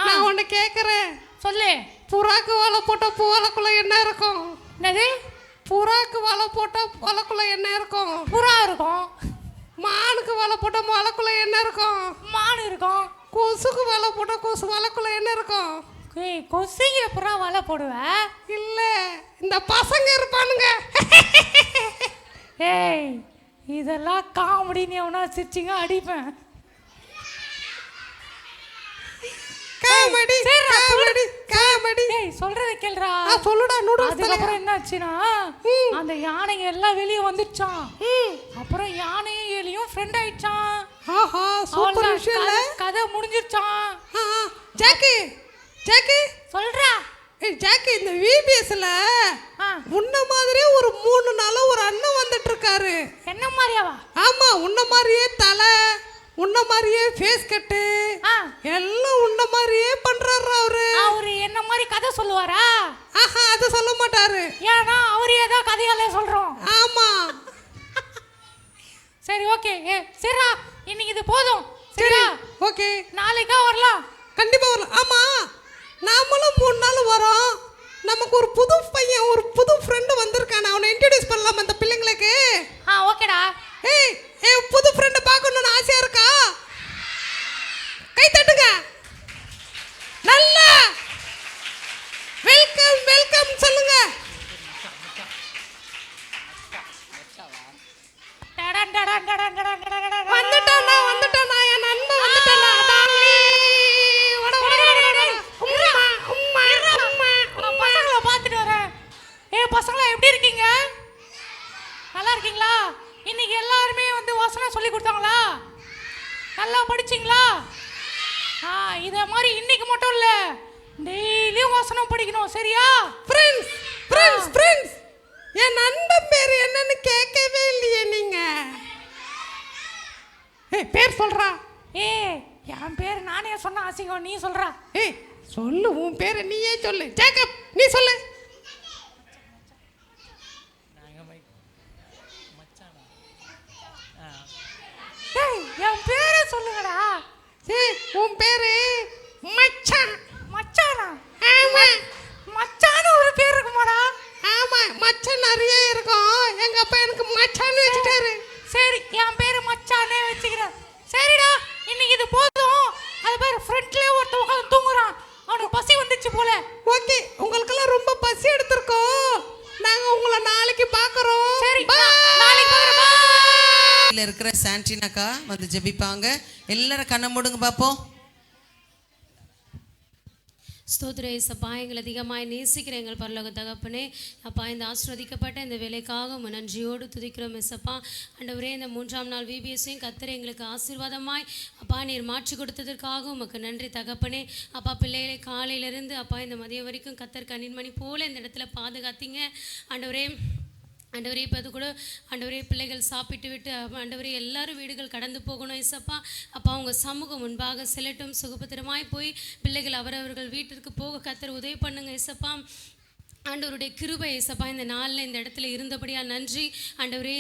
நான் ஒண்ணு கேக்குறேன், சொல்லு. புறாக்கு வலை போட்டா வலைக்குள்ள என்ன இருக்கும்? என்னது? புறாக்கு வலை போட்டா வலைக்குள்ள என்ன இருக்கும்? புறா இருக்கும். மானுக்கு வலை போட்டா வலைக்குள்ள என்ன இருக்கும்? மான் இருக்கும். கொசுக்கு வலை போட்டா கொசு வலைக்குள்ள என்ன இருக்கும்? கொசுக்கு புறா வலை போடுவ? இல்ல, இந்த பசங்க இருப்பானுங்க. ஏய் இதெல்லாம் காமெடின்னு எவனா சிரிச்சிங்க அடிப்பேன். Comedy comedy comedy. ஏய் சொல்றத கேளுடா. சொல்லுடா. நூடுல்ஸ். அதுக்கப்புறம் என்னாச்சுன்னா, அந்த யானைங்க எல்லாம் வெளியே வந்துச்சான். அப்புறம் யானையும் எலியும் ஃப்ரெண்ட் ஆயிடுச்சான். ஆஹா, சூப்பர் விஷயம் இல்ல? கதை முடிஞ்சிருச்சான். ஜாக்கி ஜாக்கி சொல்றா. ஏய் ஜாக்கி, இந்த விபிஎஸ்ல உன்ன மாதிரியே ஒரு 3 நாளா ஒரு அண்ணன் வந்துட்டு இருக்காரு. என்ன மாதிரியாவா? ஆமா, உன்ன மாதிரியே தலை, உன்ன மாதிரியே ஃபேஸ் கட்டு, எல்லாம் உன்ன மாதிரியே பண்றாரு அவரு. அவரு என்ன மாதிரி கதை சொல்லுவாரா? ஆஹா, அது சொல்ல மாட்டாரு. ஏன்னா அவரு ஏதோ கதையாலே சொல்றோம். ஆமா. சரி ஓகே, சரிடா, இன்னைக்கு இது போதும். சரியா? ஓகே, நாளைக்கா வரலாம். கண்டிப்பா வரலாம். ஆமா, நாமளும் 3 நாள் வரோம். நமக்கு ஒரு புது பையன், ஒரு புது ஃப்ரெண்டு வந்திருக்கானே, அவனை இன்ட்ரோடியூஸ் பண்ணலாம் அந்த பிள்ளைங்களுக்கு. ஓகேடா. ஏய் புது ஃப்ரெண்டை பார்க்கணும்னு ஆசையா இருக்கா? வந்துட்டானா என் நண்பன் வந்துட்டானா பசங்களை பார்த்துட்டு வரேன். பசங்களா எப்படி இருக்கீங்க? நல்லா இருக்கீங்களா? இன்னைக்கு எல்லாருமே வந்து வசனம் சொல்லி கொடுத்தாங்களா? நல்லா படிச்சிங்களா? இதை மாதிரி இன்னைக்கு மட்டும் இல்லை, டெய்லியும் வசனம் படிக்கணும், சரியா? ஃப்ரெண்ட்ஸ் என் நண்பன் பேர் என்னன்னு கேட்கவே இல்லையே நீங்க. பேர் சொல்றா. என் பேர் நானே சொன்ன அசிங்கம், நீ சொல்றா. சொல்லு, உன் பேரை நீயே சொல்லு. ஜேக்கப், நீ சொல்லு. என் பேரை சொல்லுங்கடா. உன் பேரு மச்சான். மச்சானா? ஆமா. மச்சான்னு ஒரு பேர் இருக்குமாடா? ஆமா, மச்சான் நிறைய இருக்கும். எங்க அப்பா எனக்கு மச்சான்னு வச்சுட்டாரு. சரி, என் பேரு மச்சானே வச்சுக்கிறேன். சரிடா, இன்னைக்கு இது போதும். அது பேர் ஃப்ரண்ட்லயே ஒருத்த உட்காந்து தூங்குறான், அவனுக்கு பசி வந்துச்சு போல. ஓகே, உங்களுக்கெல்லாம் ரொம்ப பசி எடுத்திருக்கோம். நாங்க உங்களை நாளைக்கு பார்க்கறோம். சரி, நாளைக்கு பார்க்கறோம். இதில் இருக்கிற சாண்டினாக்கா வந்து ஜெபிப்பாங்க. எல்லாரும் கண்ணை மூடுங்க பார்ப்போம். ஸ்தோத்திர ஏசப்பா, எங்களை அதிகமாய் நேசிக்கிற எங்கள் பரலோக தகப்பனே, அப்பா இந்த ஆசீர்வதிக்கப்பட்ட இந்த வேலைக்காக நன்றியோடு துதிக்கிறோம் ஏசப்பா. ஆண்டவரே, இந்த 3ஆம் நாள் விபிஎஸ்ஸையும் கர்த்தர் எங்களுக்கு ஆசீர்வாதமாய் அப்பா நீர் மாற்றி கொடுத்ததற்காக உமக்கு நன்றி தகப்பனே. அப்பா, பிள்ளைகளை காலையிலேருந்து அப்பா இந்த மதியம் வரைக்கும் கர்த்தர் கண்ணின்மணி போல இந்த இடத்துல பாதுகாத்தீங்க ஆண்டவரே. ஆண்டவரே, இப்போ அது கூட ஆண்டவரே பிள்ளைகள் சாப்பிட்டு விட்டு ஆண்டவரே எல்லாரும் வீடுகள் கடந்து போகணும் ஏசப்பா. அப்பா, அவங்க சமூகம் முன்பாக செல்லட்டும், சுகபத்திரமாய் போய் பிள்ளைகள் அவரவர்கள் வீட்டிற்கு போக கர்த்தர் உதவி பண்ணுங்க ஏசப்பா. ஆண்டவருடைய கிருபை ஏசப்பா இந்த நாளில் இந்த இடத்துல இருந்தபடியாக நன்றி ஆண்டவரே.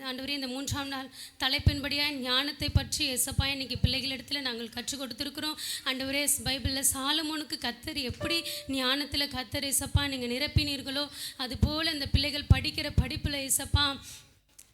ஆண்டவரே, இந்த 3ஆம் நாள் தலைப்பின்படியாக ஞானத்தை பற்றி ஏசப்பா இன்னைக்கு பிள்ளைகளிடத்தில் நாங்கள் கற்றுக் கொடுத்துருக்குறோம் ஆண்டவரே. பைபிளில் சாலமோனுக்கு கர்த்தர் எப்படி ஞானத்தில் கர்த்தர் ஏசப்பா நீங்கள் நிரப்பினீர்களோ அதுபோல் இந்த பிள்ளைகள் படிக்கிற படிப்பில் ஏசப்பா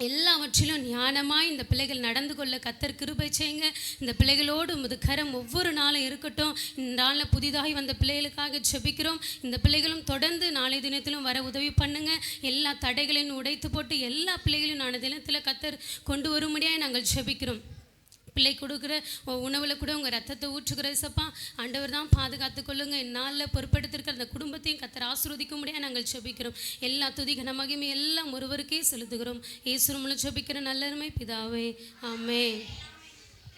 எல்லாவற்றிலும் ஞானமாய் இந்த பிள்ளைகள் நடந்து கொள்ள கர்த்தர் கிருபை செய்யுங்க. இந்த பிள்ளைகளோடு உமது கரம் ஒவ்வொரு நாளும் இருக்கட்டும். இந்த நாளில் புதிதாகி வந்த பிள்ளைகளுக்காக ஜெபிக்கிறோம். இந்த பிள்ளைகளும் தொடர்ந்து நாளை தினத்திலும் வர உதவி பண்ணுங்க. எல்லா தடைகளையும் உடைத்து போட்டு எல்லா பிள்ளைகளையும் நாளை தினத்தில் கர்த்தர் கொண்டு வரும்படியாக நாங்கள் ஜெபிக்கிறோம். பிள்ளை கொடுக்குற உணவில் கூட உங்கள் ரத்தத்தை ஊற்றுகிற ஏசப்பா ஆண்டவர் தான் பாதுகாத்து கொள்ளுங்க. என்னால் பொறுப்பெடுத்திருக்கிற அந்த குடும்பத்தையும் கர்த்தர் ஆசீர்வதிக்க முடியாது நாங்கள் ஜெபிக்கிறோம். எல்லா துதி கன மகிமை எல்லாம் ஒருவருக்கே செலுத்துகிறோம். இயேசுவின் ஜெபிக்கிற நல்லருமை பிதாவே, ஆமென்.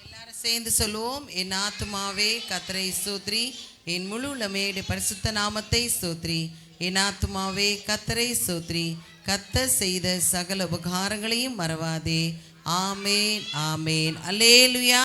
எல்லாரும் சேர்ந்து சொல்லுவோம். என் ஆத்துமாவே கர்த்தரை ஸ்தோத்திரி, என் முழு உள்ளமே பரிசுத்த நாமத்தை ஸ்தோத்திரி. என் ஆத்துமாவே கர்த்தரை ஸ்தோத்திரி, கர்த்தர் செய்த சகல உபகாரங்களையும் மறவாதே. ஆமேன், ஆமேன், அல்லேலூயா.